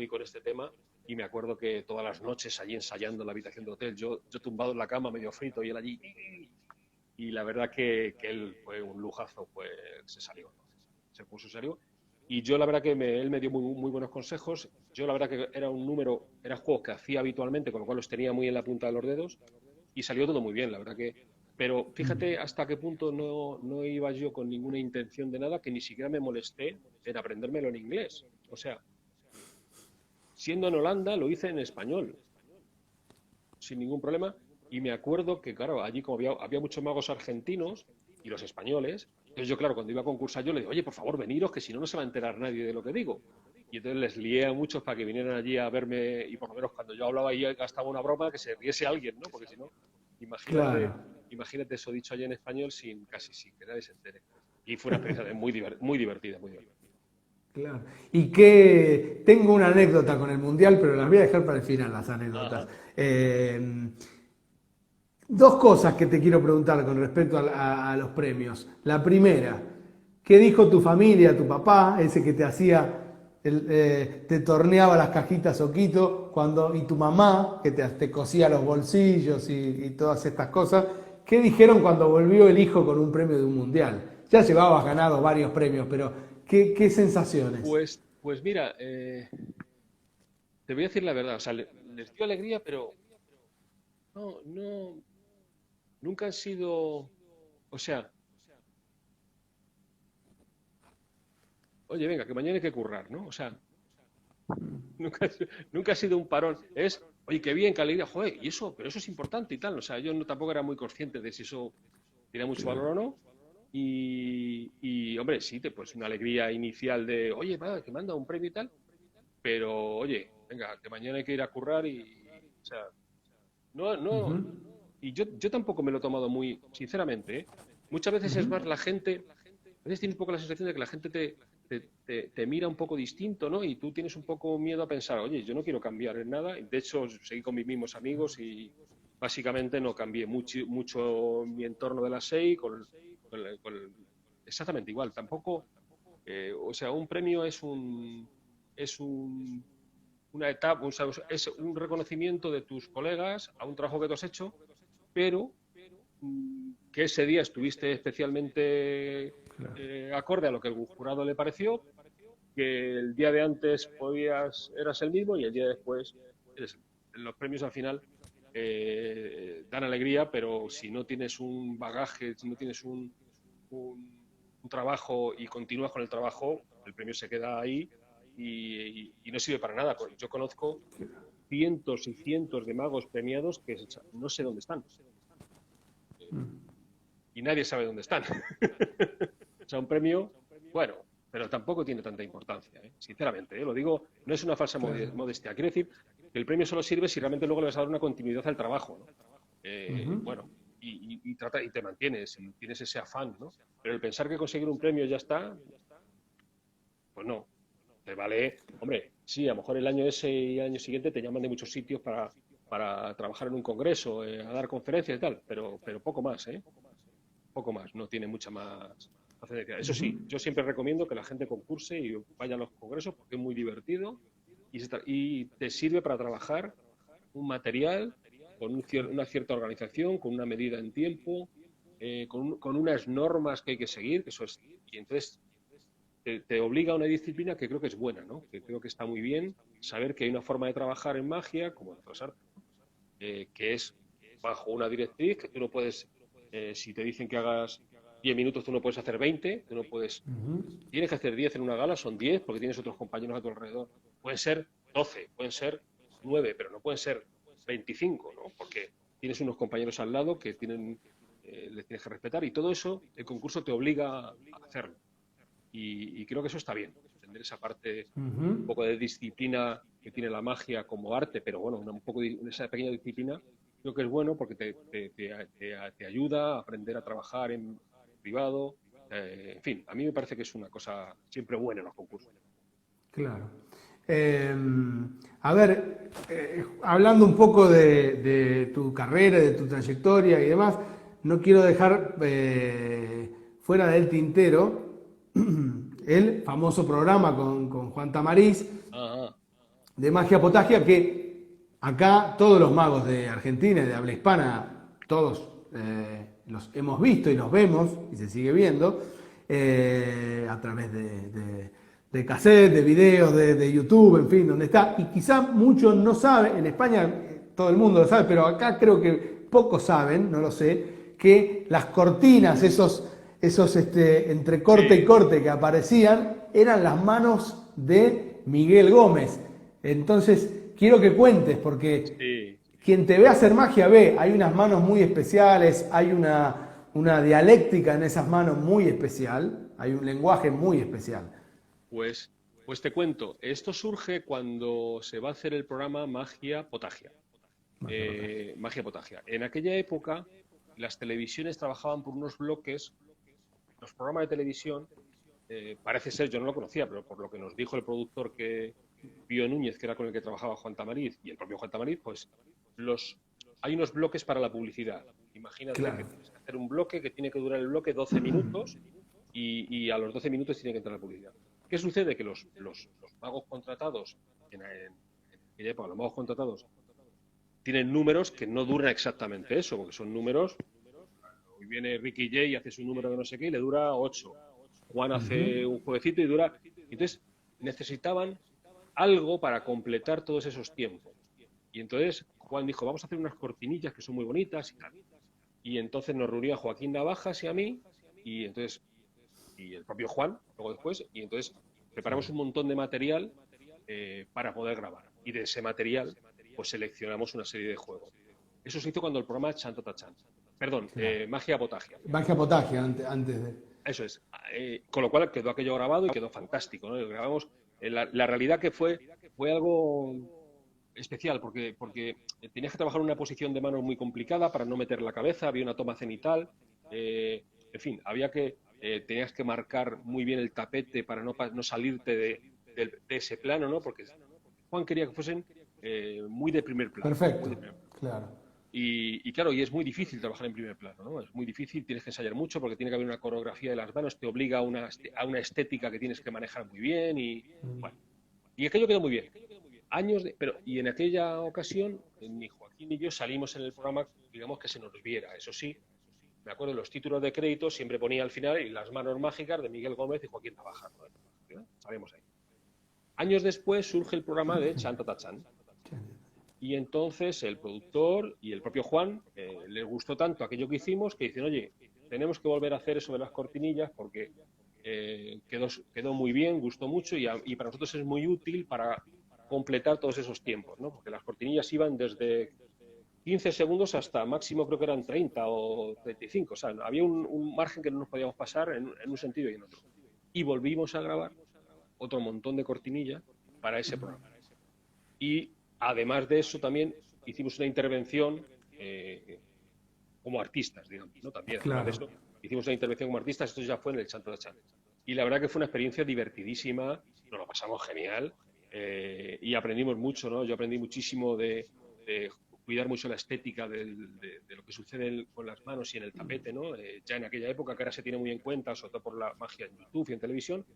con este tema. Y me acuerdo que todas las noches allí ensayando en la habitación de hotel, yo tumbado en la cama medio frito y él allí. Y la verdad que él fue un lujazo, pues se salió, ¿no? Se puso serio. Y yo la verdad que él me dio muy buenos consejos. Yo la verdad que era juegos que hacía habitualmente, con lo cual los tenía muy en la punta de los dedos y salió todo muy bien, la verdad que... Pero fíjate hasta qué punto no iba yo con ninguna intención de nada, que ni siquiera me molesté en aprendérmelo en inglés. O sea, siendo en Holanda lo hice en español, sin ningún problema. Y me acuerdo que, claro, allí como había muchos magos argentinos y los españoles, entonces yo, claro, cuando iba a concursar yo le digo, oye, por favor, veniros, que si no, no se va a enterar nadie de lo que digo. Y entonces les lié a muchos para que vinieran allí a verme y por lo menos cuando yo hablaba ahí gastaba una broma que se riese alguien, ¿no? Porque si no, imagínate, Claro. imagínate eso dicho allí en español casi sin que nadie se entere. Y fue una experiencia muy divertida, muy divertida. Claro. Y que tengo una anécdota con el Mundial, pero las voy a dejar para el final, las anécdotas. Ajá. Dos cosas que te quiero preguntar con respecto a los premios. La primera, ¿qué dijo tu familia, tu papá, ese que te hacía, te torneaba las cajitas Oquito, y tu mamá, que te cosía los bolsillos y todas estas cosas? ¿Qué dijeron cuando volvió el hijo con un premio de un mundial? Ya llevabas ganado varios premios, pero ¿qué sensaciones? Pues mira, te voy a decir la verdad, o sea, les dio alegría, pero no, nunca han sido, o sea, oye, venga, que mañana hay que currar, ¿no? O sea, nunca, nunca ha sido un parón. Oye, qué bien, qué alegría, joder, y eso, pero eso es importante y tal. O sea, yo tampoco era muy consciente de si eso tiene mucho valor o no. Hombre, sí, pues una alegría inicial de, oye, va, que manda un premio y tal, pero oye, venga, que mañana hay que ir a currar o sea, no, Ujú. y yo tampoco me lo he tomado muy, sinceramente, ¿eh? Muchas veces es más la gente, a veces tienes un poco la sensación de que la gente te mira un poco distinto, ¿no? Y tú tienes un poco miedo a pensar, oye, yo no quiero cambiar en nada. De hecho, seguí con mis mismos amigos y básicamente no cambié mucho mi entorno de la SEI exactamente igual. Tampoco, o sea, un premio es una etapa, es un reconocimiento de tus colegas a un trabajo que tú has hecho, pero que ese día estuviste especialmente acorde a lo que el jurado le pareció, que el día de antes eras el mismo y el día después eres los premios al final dan alegría, pero si no tienes un bagaje, si no tienes un trabajo y continúas con el trabajo, el premio se queda ahí y no sirve para nada. Yo conozco cientos y cientos de magos premiados que no sé dónde están y nadie sabe dónde están. O sea, un premio, bueno, pero tampoco tiene tanta importancia, ¿eh? Sinceramente, ¿eh? Lo digo, no es una falsa Claro. modestia. Quiero decir que el premio solo sirve si realmente luego le vas a dar una continuidad al trabajo, ¿no? Ujú. Bueno, y te mantienes y tienes ese afán, ¿no? Pero el pensar que conseguir un premio ya está, pues no. Te vale, hombre, sí, a lo mejor el año ese y el año siguiente te llaman de muchos sitios para trabajar en un congreso, a dar conferencias y tal, pero poco más, ¿eh? Poco más, no tiene mucha más trascendencia. Eso sí, yo siempre recomiendo que la gente concurse y vaya a los congresos porque es muy divertido y te sirve para trabajar un material con una cierta organización, con una medida en tiempo con unas normas que hay que seguir, que eso es, y entonces te obliga a una disciplina que creo que es buena, ¿no? Que creo que está muy bien saber que hay una forma de trabajar en magia, como en otras artes, que es bajo una directriz, que tú no puedes, si te dicen que hagas 10 minutos, tú no puedes hacer 20, tú no puedes, tienes que hacer 10 en una gala, son 10 porque tienes otros compañeros a tu alrededor. Pueden ser 12, pueden ser 9, pero no pueden ser 25, ¿no? Porque tienes unos compañeros al lado que les tienes que respetar y todo eso el concurso te obliga a hacerlo. Y creo que eso está bien, entender esa parte, un poco de disciplina que tiene la magia como arte, pero bueno, un poco de esa pequeña disciplina, creo que es bueno porque te ayuda a aprender a trabajar en privado. En fin, a mí me parece que es una cosa siempre buena en los concursos. Claro. A ver, hablando un poco de tu carrera, de tu trayectoria y demás, no quiero dejar fuera del tintero el famoso programa con Juan Tamariz Ajá. de Magia Potagia, que acá todos los magos de Argentina y de habla hispana, todos los hemos visto y los vemos, y se sigue viendo, a través de cassette, de videos, de YouTube, en fin, donde está. Y quizá muchos no saben, en España todo el mundo lo sabe, pero acá creo que pocos saben, no lo sé, que las cortinas, esos entre corte y corte que aparecían, eran las manos de Miguel Gómez. Entonces, quiero que cuentes, porque Sí. quien te ve hacer magia ve, hay unas manos muy especiales, hay una dialéctica en esas manos muy especial, hay un lenguaje muy especial. Pues, pues te cuento, esto surge cuando se va a hacer el programa Magia Potagia. Magia Potagia. Magia Potagia. En aquella época, las televisiones trabajaban por unos bloques, los programas de televisión, parece ser, yo no lo conocía, pero por lo que nos dijo el productor Pío Núñez, que era con el que trabajaba Juan Tamariz, y el propio Juan Tamariz, pues hay unos bloques para la publicidad. Imagínate que Claro. tienes que hacer un bloque que tiene que durar el bloque 12 minutos y a los 12 minutos tiene que entrar la publicidad. ¿Qué sucede? Que los magos contratados, en aquella época, los magos contratados tienen números que no duran exactamente eso, porque son números. Hoy viene Ricky Jay y hace su número de no sé qué y le dura 8. Juan hace un jueguecito y dura. Entonces, necesitaban algo para completar todos esos tiempos. Y entonces Juan dijo, vamos a hacer unas cortinillas que son muy bonitas y tal. Y entonces nos reunió a Joaquín Navajas y a mí, y entonces, y el propio Juan, luego después, y entonces preparamos un montón de material para poder grabar. Y de ese material, pues seleccionamos una serie de juegos. Eso se hizo cuando el programa Chanta Tachan. Perdón, Claro. Magia Potagia. Magia Potagia antes de. Eso es. Con lo cual quedó aquello grabado y quedó fantástico, ¿no? Grabamos, la realidad que fue algo especial, porque tenías que trabajar en una posición de manos muy complicada para no meter la cabeza, había una toma cenital, en fin, tenías que marcar muy bien el tapete para no salirte de ese plano, ¿no? Porque Juan quería que fuesen muy de primer plano, muy de Perfecto, primer plano. claro. Y claro, y es muy difícil trabajar en primer plano, ¿no? Es muy difícil, tienes que ensayar mucho porque tiene que haber una coreografía de las manos, te obliga a una estética que tienes que manejar muy bien bueno, y aquello quedó muy bien. Y en aquella ocasión, ni Joaquín ni yo salimos en el programa, digamos que se nos viera. Eso sí, me acuerdo de los títulos de crédito, siempre ponía al final y las manos mágicas de Miguel Gómez y Joaquín Navaja, ¿no? Salimos ahí. Años después surge el programa de Chan Tata Chan. Y entonces el productor y el propio Juan les gustó tanto aquello que hicimos que dicen, oye, tenemos que volver a hacer eso de las cortinillas porque quedó muy bien, gustó mucho y para nosotros es muy útil para completar todos esos tiempos, ¿no? Porque las cortinillas iban desde 15 segundos hasta máximo creo que eran 30 o 35, o sea, había un margen que no nos podíamos pasar en un sentido y en otro. Y volvimos a grabar otro montón de cortinillas para ese programa. Y además de eso también hicimos una intervención como artistas, digamos, ¿no? También, además de Claro. eso, hicimos una intervención como artistas, esto ya fue en el Chanto de Chan. Y la verdad que fue una experiencia divertidísima, nos lo pasamos genial y aprendimos mucho, ¿no? Yo aprendí muchísimo de cuidar mucho la estética de lo que sucede con las manos y en el tapete, ¿no? Ya en aquella época que ahora se tiene muy en cuenta, sobre todo por la magia en YouTube y en televisión,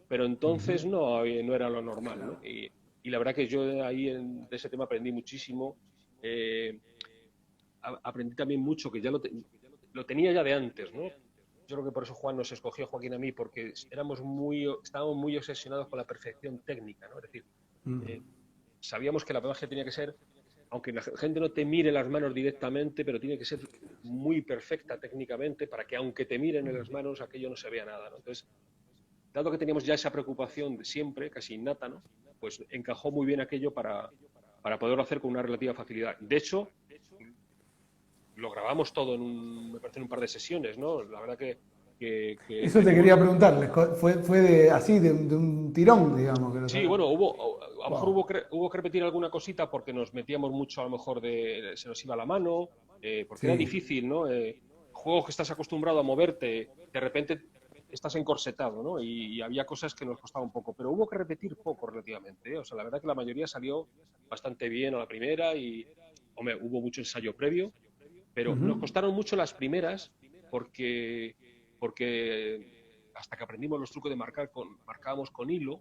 pero entonces no era lo normal, ¿no? Y la verdad que yo ahí de ese tema aprendí muchísimo. Aprendí también mucho, que lo tenía ya de antes, ¿no? Yo creo que por eso Juan nos escogió, Joaquín, a mí, porque estábamos muy obsesionados con la perfección técnica, ¿no? Es decir, Mm. eh, sabíamos que la magia tenía que ser, aunque la gente no te mire las manos directamente, pero tiene que ser muy perfecta técnicamente para que aunque te miren en las manos, aquello no se vea nada, ¿no? Entonces, dado que teníamos ya esa preocupación de siempre, casi innata, ¿no? Pues encajó muy bien aquello para poderlo hacer con una relativa facilidad. De hecho, lo grabamos todo me parece, en un par de sesiones, ¿no? La verdad que Eso te teníamos... quería preguntar, fue así, de un tirón, digamos, que lo Sí, sacaron. bueno, a lo mejor Wow. hubo que repetir alguna cosita porque nos metíamos mucho, a lo mejor se nos iba la mano, porque era Sí. difícil, ¿no? Juegos que estás acostumbrado a moverte, de repente estás encorsetado, ¿no? Y había cosas que nos costaba un poco, pero hubo que repetir poco relativamente, ¿eh? O sea, la verdad que la mayoría salió bastante bien a la primera y, hombre, hubo mucho ensayo previo, pero Ujú. nos costaron mucho las primeras porque, porque hasta que aprendimos los trucos de marcábamos con hilo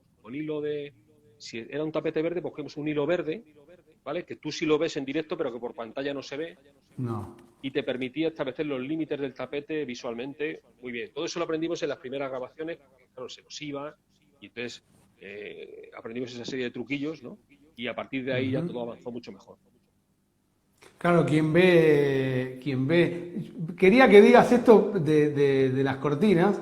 si era un tapete verde, pues cogemos un hilo verde, ¿vale? Que tú sí lo ves en directo, pero que por pantalla no se ve, No. y te permitía establecer los límites del tapete visualmente muy bien. Todo eso lo aprendimos en las primeras grabaciones, porque claro, se nos iba, y entonces aprendimos esa serie de truquillos, ¿no? Y a partir de ahí ya Ujú. todo avanzó mucho mejor. Claro, quien ve. Quería que digas esto de las cortinas,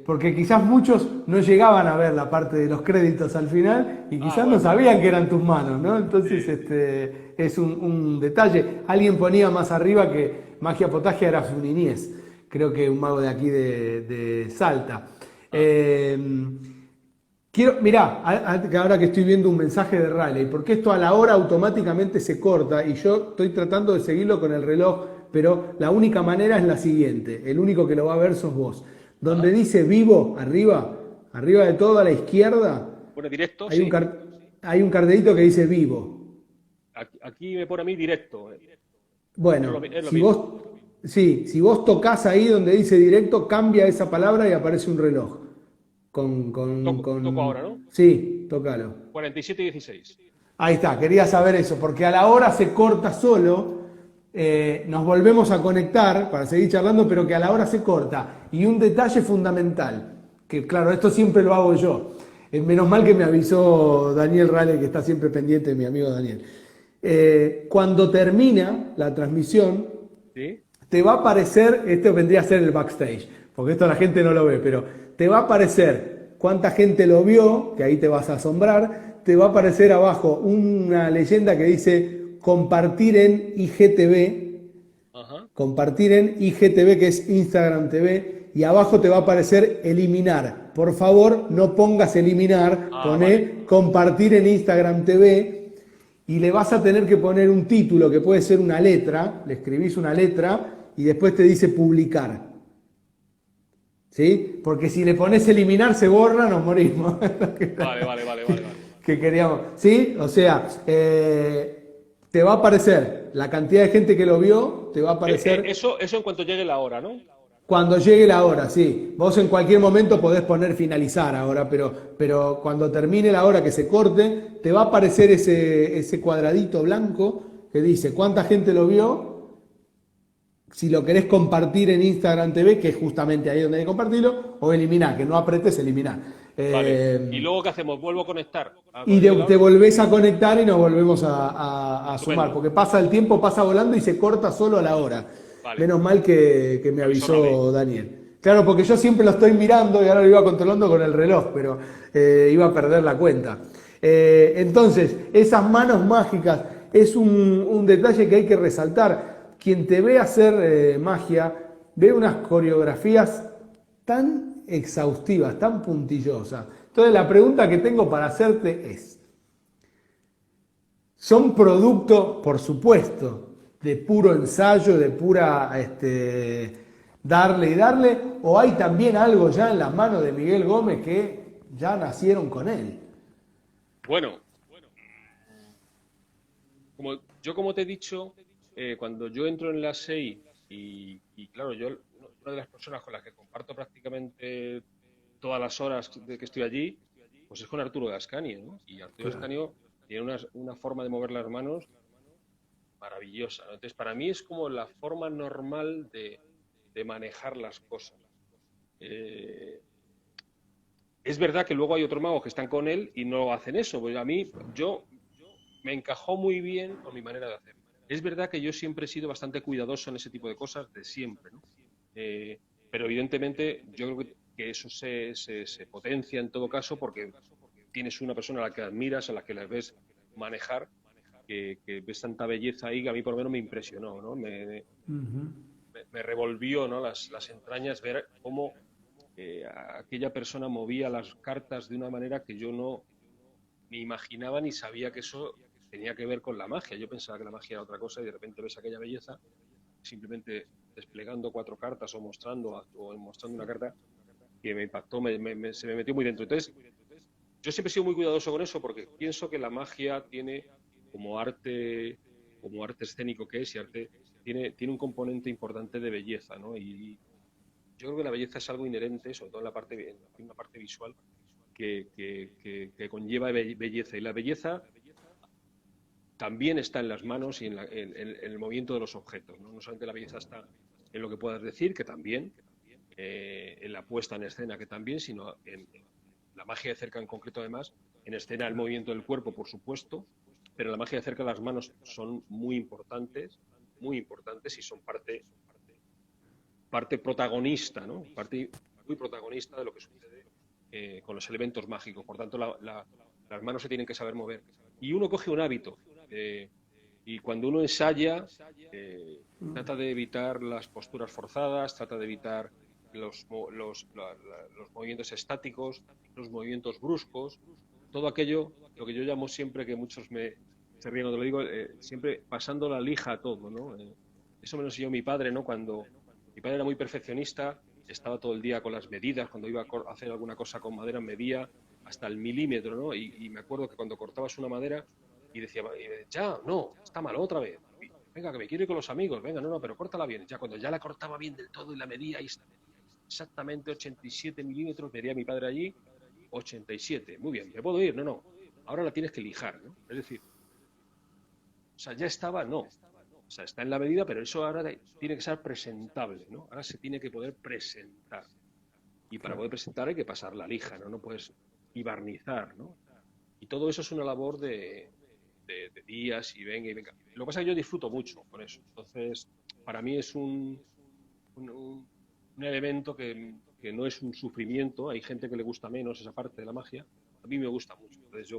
porque quizás muchos no llegaban a ver la parte de los créditos al final y Ah, quizás no bueno, sabían que eran tus manos, ¿no? Entonces, sí. es un detalle. Alguien ponía más arriba que Magia Potagia era su niñez. Creo que un mago de aquí de Salta. Ah, Eh, mirá, ahora que estoy viendo un mensaje de Raleigh, porque esto a la hora automáticamente se corta y yo estoy tratando de seguirlo con el reloj, pero la única manera es la siguiente, el único que lo va a ver sos vos. Donde ajá. dice vivo, arriba de todo a la izquierda, Bueno, directo, hay un, sí. hay un cartelito que dice vivo. Aquí me pone a mí directo, pero Bueno, es lo mismo. sí, si vos tocas ahí donde dice directo, cambia esa palabra y aparece un reloj. Toco ahora, ¿no? Sí, tócalo. 47:16. Ahí está, quería saber eso, porque a la hora se corta solo, nos volvemos a conectar para seguir charlando, pero que a la hora se corta. Y un detalle fundamental, que claro, esto siempre lo hago yo. Menos mal que me avisó Daniel Rale, que está siempre pendiente, mi amigo Daniel. Cuando termina la transmisión, ¿Sí? te va a aparecer, esto vendría a ser el backstage, porque esto la gente no lo ve, pero te va a aparecer cuánta gente lo vio, que ahí te vas a asombrar, te va a aparecer abajo una leyenda que dice Ajá. compartir en IGTV, que es Instagram TV, y abajo te va a aparecer eliminar. Por favor, no pongas eliminar, Ah, vale. pone compartir en Instagram TV y le vas a tener que poner un título que puede ser una letra, le escribís una letra y después te dice publicar. ¿Sí? Porque si le pones eliminar se borra, nos morimos. Vale, vale, vale, vale, vale. Que queríamos. ¿Sí? O sea, te va a aparecer la cantidad de gente que lo vio, te va a aparecer Eso en cuanto llegue la hora, ¿no? cuando llegue la hora, sí. Vos en cualquier momento podés poner finalizar ahora, pero cuando termine la hora que se corte, te va a aparecer ese cuadradito blanco que dice cuánta gente lo vio. Si lo querés compartir en Instagram TV, que es justamente ahí donde hay que compartirlo, o eliminar, que no apretes eliminar. Vale. ¿Y luego qué hacemos? ¿Vuelvo a conectar? Y Cuando llegue la te hora. volvés a conectar y nos volvemos a sumar, Estupendo. porque pasa el tiempo, pasa volando y se corta solo a la hora. Vale. Menos mal que me Me avisó Raleigh. avisó Daniel. Claro, porque yo siempre lo estoy mirando y ahora lo iba controlando con el reloj, pero iba a perder la cuenta. Entonces, esas manos mágicas es un detalle que hay que resaltar. Quien te ve hacer magia ve unas coreografías tan exhaustivas, tan puntillosas. Entonces, la pregunta que tengo para hacerte es, ¿son producto, por supuesto, de puro ensayo, de pura darle y darle, o hay también algo ya en las manos de Miguel Gómez que ya nacieron con él? Bueno, como te he dicho, cuando yo entro en la SEI y claro, una de las personas con las que comparto prácticamente todas las horas de que estoy allí, pues es con Arturo Gascani, ¿no? Y Arturo Claro. Gascani tiene una forma de mover las manos maravillosa, ¿no? Entonces, para mí es como la forma normal de manejar las cosas. Es verdad que luego hay otros magos que están con él y no hacen eso. Pues yo me encajó muy bien con mi manera de hacer. Es verdad que yo siempre he sido bastante cuidadoso en ese tipo de cosas, de siempre, ¿no? Pero evidentemente yo creo que eso se potencia en todo caso porque tienes una persona a la que admiras, a la que la ves manejar, que ves tanta belleza ahí que a mí por lo menos me impresionó, ¿no? Me revolvió, ¿no? las entrañas ver cómo aquella persona movía las cartas de una manera que yo no ni imaginaba ni sabía que eso tenía que ver con la magia. Yo pensaba que la magia era otra cosa y de repente ves aquella belleza simplemente desplegando 4 cartas o mostrando una carta que me impactó, se me metió muy dentro. Entonces, yo siempre he sido muy cuidadoso con eso porque pienso que la magia tiene como arte escénico que es y arte tiene un componente importante de belleza, ¿no? Y yo creo que la belleza es algo inherente, sobre todo en una parte visual, que conlleva belleza. Y la belleza también está en las manos y en el movimiento de los objetos, ¿no? No solamente la belleza está en lo que puedas decir, que también, en la puesta en escena, que también, sino en la magia de cerca en concreto, además, en escena el movimiento del cuerpo, por supuesto, pero la magia de cerca las manos son muy importantes y son parte protagonista, ¿no? Parte muy protagonista de lo que sucede con los elementos mágicos. Por tanto, las manos se tienen que saber mover. Y uno coge un hábito. Y cuando uno ensaya, trata de evitar las posturas forzadas, trata de evitar los movimientos estáticos, los movimientos bruscos, todo aquello, lo que yo llamo siempre, que muchos se ríen cuando lo digo, siempre pasando la lija a todo, ¿no? Eso me lo enseñó mi padre, ¿no? Cuando mi padre era muy perfeccionista, estaba todo el día con las medidas, cuando iba a hacer alguna cosa con madera medía hasta el milímetro, ¿no? Y me acuerdo que cuando cortabas una madera y decía, ya, no, está mal, otra vez. Venga, que me quiero ir con los amigos, venga, no, pero córtala bien. Ya cuando ya la cortaba bien del todo y la medía, ahí exactamente 87 milímetros, medía mi padre allí, 87. Muy bien, ¿me puedo ir? No, no. Ahora la tienes que lijar, ¿no? Es decir, o sea, ya estaba, no. O sea, está en la medida, pero eso ahora tiene que ser presentable, ¿no? Ahora se tiene que poder presentar. Y para poder presentar hay que pasar la lija, ¿no? No puedes y barnizar, ¿no? Y todo eso es una labor de días y venga y venga. Lo que pasa es que yo disfruto mucho con eso. Entonces, para mí es un elemento que no es un sufrimiento. Hay gente que le gusta menos esa parte de la magia. A mí me gusta mucho. Entonces,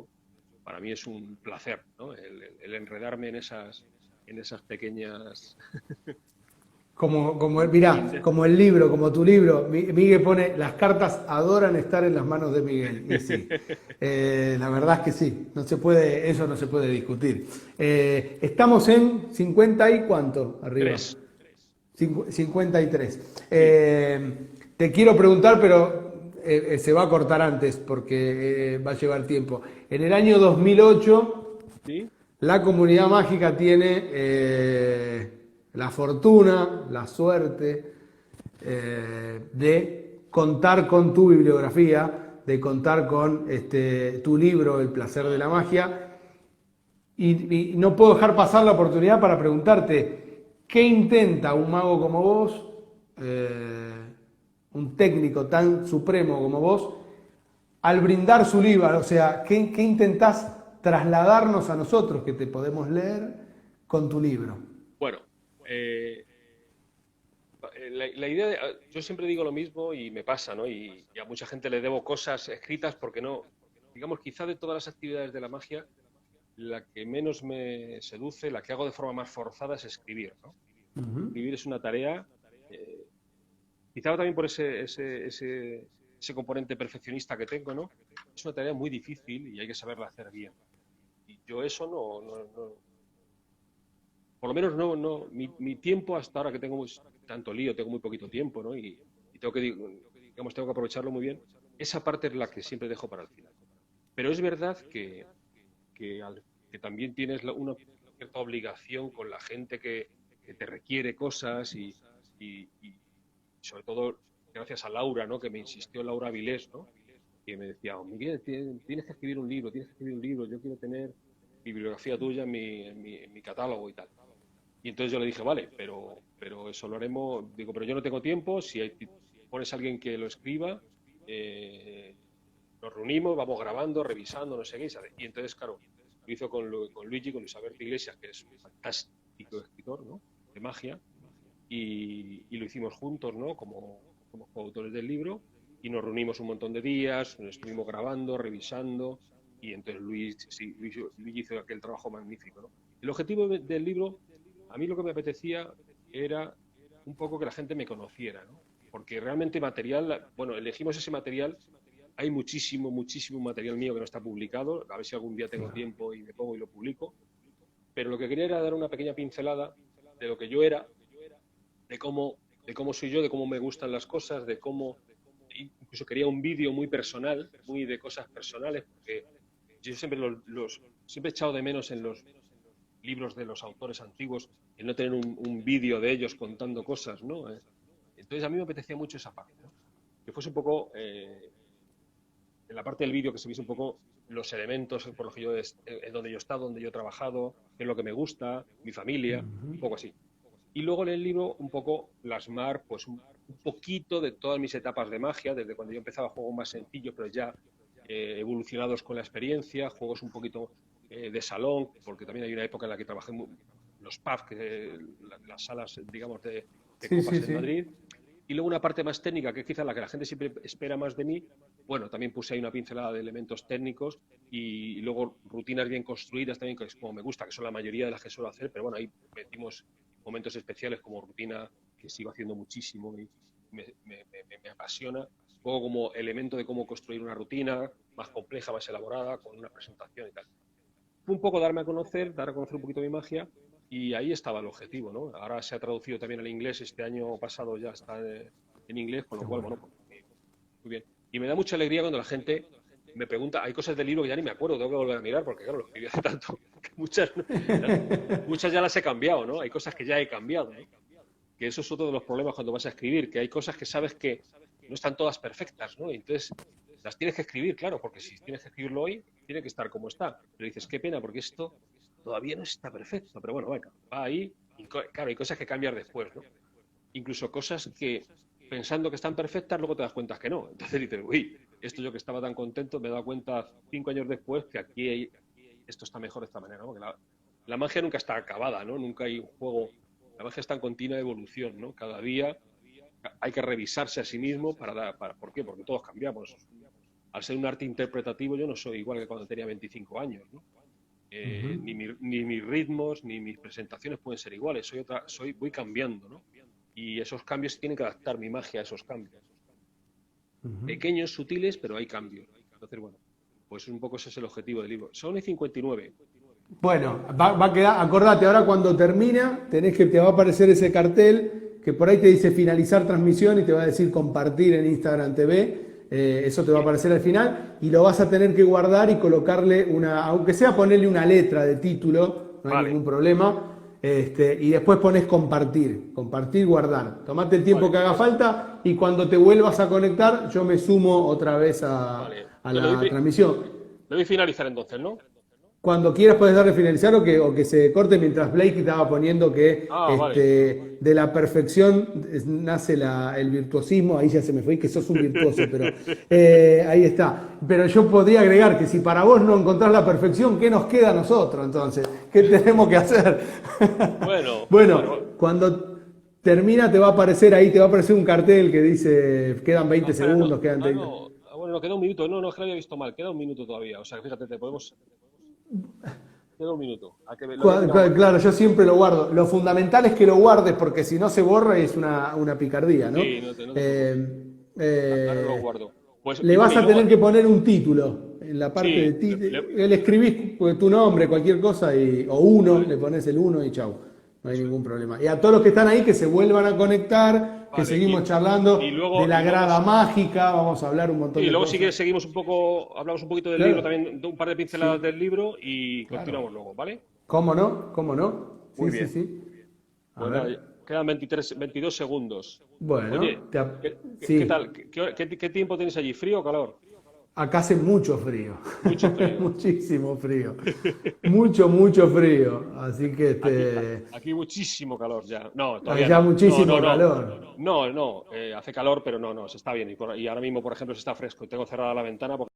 para mí es un placer, ¿no? El enredarme en esas pequeñas... Mirá, como el libro, como tu libro, Miguel pone, las cartas adoran estar en las manos de Miguel. Y sí, la verdad es que sí, eso no se puede discutir. Estamos en 50 y ¿cuánto arriba? 53. Te quiero preguntar, pero se va a cortar antes porque va a llevar tiempo. En el año 2008, ¿sí? La Comunidad Mágica tiene la fortuna, la suerte de contar con tu bibliografía, de contar con tu libro, El placer de la magia. Y no puedo dejar pasar la oportunidad para preguntarte, ¿qué intenta un mago como vos, un técnico tan supremo como vos, al brindar su libro? O sea, ¿qué intentás trasladarnos a nosotros que te podemos leer con tu libro? Bueno, la idea yo siempre digo lo mismo y me pasa, ¿no? Y a mucha gente le debo cosas escritas porque no, digamos, quizá de todas las actividades de la magia, la que menos me seduce, la que hago de forma más forzada es escribir, ¿no? Escribir es una tarea, quizá también por ese componente perfeccionista que tengo, ¿no? Es una tarea muy difícil y hay que saberla hacer bien. Y yo eso no por lo menos mi tiempo hasta ahora que tengo tanto lío, tengo muy poquito tiempo, ¿no? Y tengo que, digamos, tengo que aprovecharlo muy bien. Esa parte es la que siempre dejo para el final. Pero es verdad que también tienes una cierta obligación con la gente que te requiere cosas y sobre todo gracias a Laura, ¿no? Que me insistió, Laura Vilés, ¿no? Que me decía, Miguel, tienes que escribir un libro, yo quiero tener bibliografía tuya en mi catálogo y tal. Y entonces yo le dije, vale, pero eso lo haremos. Digo, pero yo no tengo tiempo. Si pones a alguien que lo escriba, nos reunimos, vamos grabando, revisando, no sé qué. ¿Sabe? Y entonces, claro, lo hizo con Luigi, con Luis Alberto Iglesias, que es un fantástico escritor, ¿no? De magia. Y lo hicimos juntos, ¿no? Como coautores del libro. Y nos reunimos un montón de días, nos estuvimos grabando, revisando. Y entonces Luis hizo aquel trabajo magnífico, ¿no? El objetivo del libro, a mí lo que me apetecía era un poco que la gente me conociera, ¿no? Porque realmente material, bueno, elegimos ese material, hay muchísimo, muchísimo material mío que no está publicado, a ver si algún día tengo tiempo y me pongo y lo publico, pero lo que quería era dar una pequeña pincelada de lo que yo era, de cómo soy yo, de cómo me gustan las cosas, de cómo, incluso quería un vídeo muy personal, muy de cosas personales, porque yo siempre siempre he echado de menos en los libros de los autores antiguos el no tener un vídeo de ellos contando cosas, ¿no? Entonces a mí me apetecía mucho esa parte, ¿no? Que fuese un poco, en la parte del vídeo, que se viese un poco los elementos por los que en donde yo he estado, donde yo he trabajado, qué es lo que me gusta, mi familia, un poco así. Y luego en el libro un poco plasmar pues un poquito de todas mis etapas de magia, desde cuando yo empezaba juegos más sencillos, pero ya evolucionados con la experiencia, juegos un poquito de salón, porque también hay una época en la que trabajé en los pubs, las salas, digamos, de Sí, copas sí, en sí. Madrid. Y luego una parte más técnica, que es quizá la que la gente siempre espera más de mí. Bueno, también puse ahí una pincelada de elementos técnicos y luego rutinas bien construidas también, que es como me gusta, que son la mayoría de las que suelo hacer, pero bueno, ahí metimos momentos especiales como rutina que sigo haciendo muchísimo y me apasiona. Luego como elemento de cómo construir una rutina más compleja, más elaborada, con una presentación y tal. Un poco darme a conocer, dar a conocer un poquito mi magia y ahí estaba el objetivo, ¿no? Ahora se ha traducido también al inglés, este año pasado ya está en inglés, con Qué lo cual, bueno. bueno, pues, muy bien. Y me da mucha alegría cuando la gente me pregunta, hay cosas del libro que ya ni me acuerdo, tengo que volver a mirar porque, claro, lo escribí hace tanto que muchas ya las he cambiado, ¿no? Hay cosas que ya he cambiado, ¿no? Que eso es otro de los problemas cuando vas a escribir, que hay cosas que sabes que no están todas perfectas, ¿no? Y entonces las tienes que escribir, claro, porque si tienes que escribirlo hoy, tiene que estar como está. Pero dices, qué pena, porque esto todavía no está perfecto, pero bueno, venga, va ahí, y claro, hay cosas que cambiar después, ¿no? Incluso cosas que pensando que están perfectas, luego te das cuenta que no. Entonces dices, uy, esto yo que estaba tan contento, me he dado cuenta 5 años después que esto está mejor de esta manera, ¿no? Que la magia nunca está acabada, ¿no? Nunca hay un juego, la magia está en continua evolución, ¿no? Cada día hay que revisarse a sí mismo ¿por qué? Porque todos cambiamos. Al ser un arte interpretativo, yo no soy igual que cuando tenía 25 años, ¿no? Ni mis ritmos, ni mis presentaciones pueden ser iguales. Voy cambiando, ¿no? Y esos cambios tienen que adaptar mi magia a esos cambios. Pequeños, sutiles, pero hay cambios. Entonces, bueno, pues un poco ese es el objetivo del libro. Son 59. Bueno, va a quedar, acordate, ahora cuando termina, te va a aparecer ese cartel que por ahí te dice finalizar transmisión y te va a decir compartir en Instagram TV. Eso te va a Sí, aparecer al final y lo vas a tener que guardar y colocarle aunque sea ponerle una letra de título, no hay vale, ningún problema. Y después pones compartir, guardar. Tomate el tiempo vale, que haga pues falta y cuando te vuelvas a conectar, yo me sumo otra vez vale. a Entonces la transmisión. le doy finalizar entonces, ¿no? Cuando quieras puedes darle finalizar o que se corte mientras Blake estaba poniendo que Ah, vale. de la perfección nace el virtuosismo, ahí ya se me fue que sos un virtuoso, pero ahí está. Pero yo podría agregar que si para vos no encontrás la perfección, ¿qué nos queda a nosotros entonces? ¿Qué tenemos que hacer? Bueno, Bueno, bueno. cuando termina te va a aparecer ahí, te va a aparecer un cartel que dice quedan No, 20 espera, no. segundos, quedan Ah, 30. no. Bueno, no, queda un minuto. No, no, es que lo había visto mal. Queda un minuto todavía. O sea, fíjate, queda un minuto. Lo había mirado mal. Claro, yo siempre lo guardo. Lo fundamental es que lo guardes porque si no se borra es una picardía, ¿no? Sí, no te preocupes. Eh, Ahora lo eh, guardo. Pues, Le y bueno, vas y a luego, tener que poner un título en la parte de sí, ti. Le escribís tu nombre, cualquier cosa, o uno, vale, le pones el uno y chau. No hay eso es. ningún problema. Y a todos los que están ahí que se vuelvan a conectar, que Vale, seguimos charlando de la y luego, grada mágica, vamos a hablar un montón y de luego si cosas. quieres seguimos un poco, hablamos un poquito del libro Claro, también, un par de pinceladas sí, del libro y claro. continuamos luego, ¿vale? ¿Cómo no? ¿Cómo no? Muy Sí, sí, bien. sí. A Pues nada, ver. quedan 22 segundos. Bueno, Oye, ¿qué sí. tal? ¿Qué tiempo tienes allí? ¿Frío o calor? Acá hace mucho frío, Mucho frío. muchísimo frío, mucho frío, así que Aquí muchísimo calor ya. No, todavía allá no. No, muchísimo no, no. calor. No, no. Hace calor, pero no, no. Se está bien. Y ahora mismo, por ejemplo, se está fresco. Y tengo cerrada la ventana porque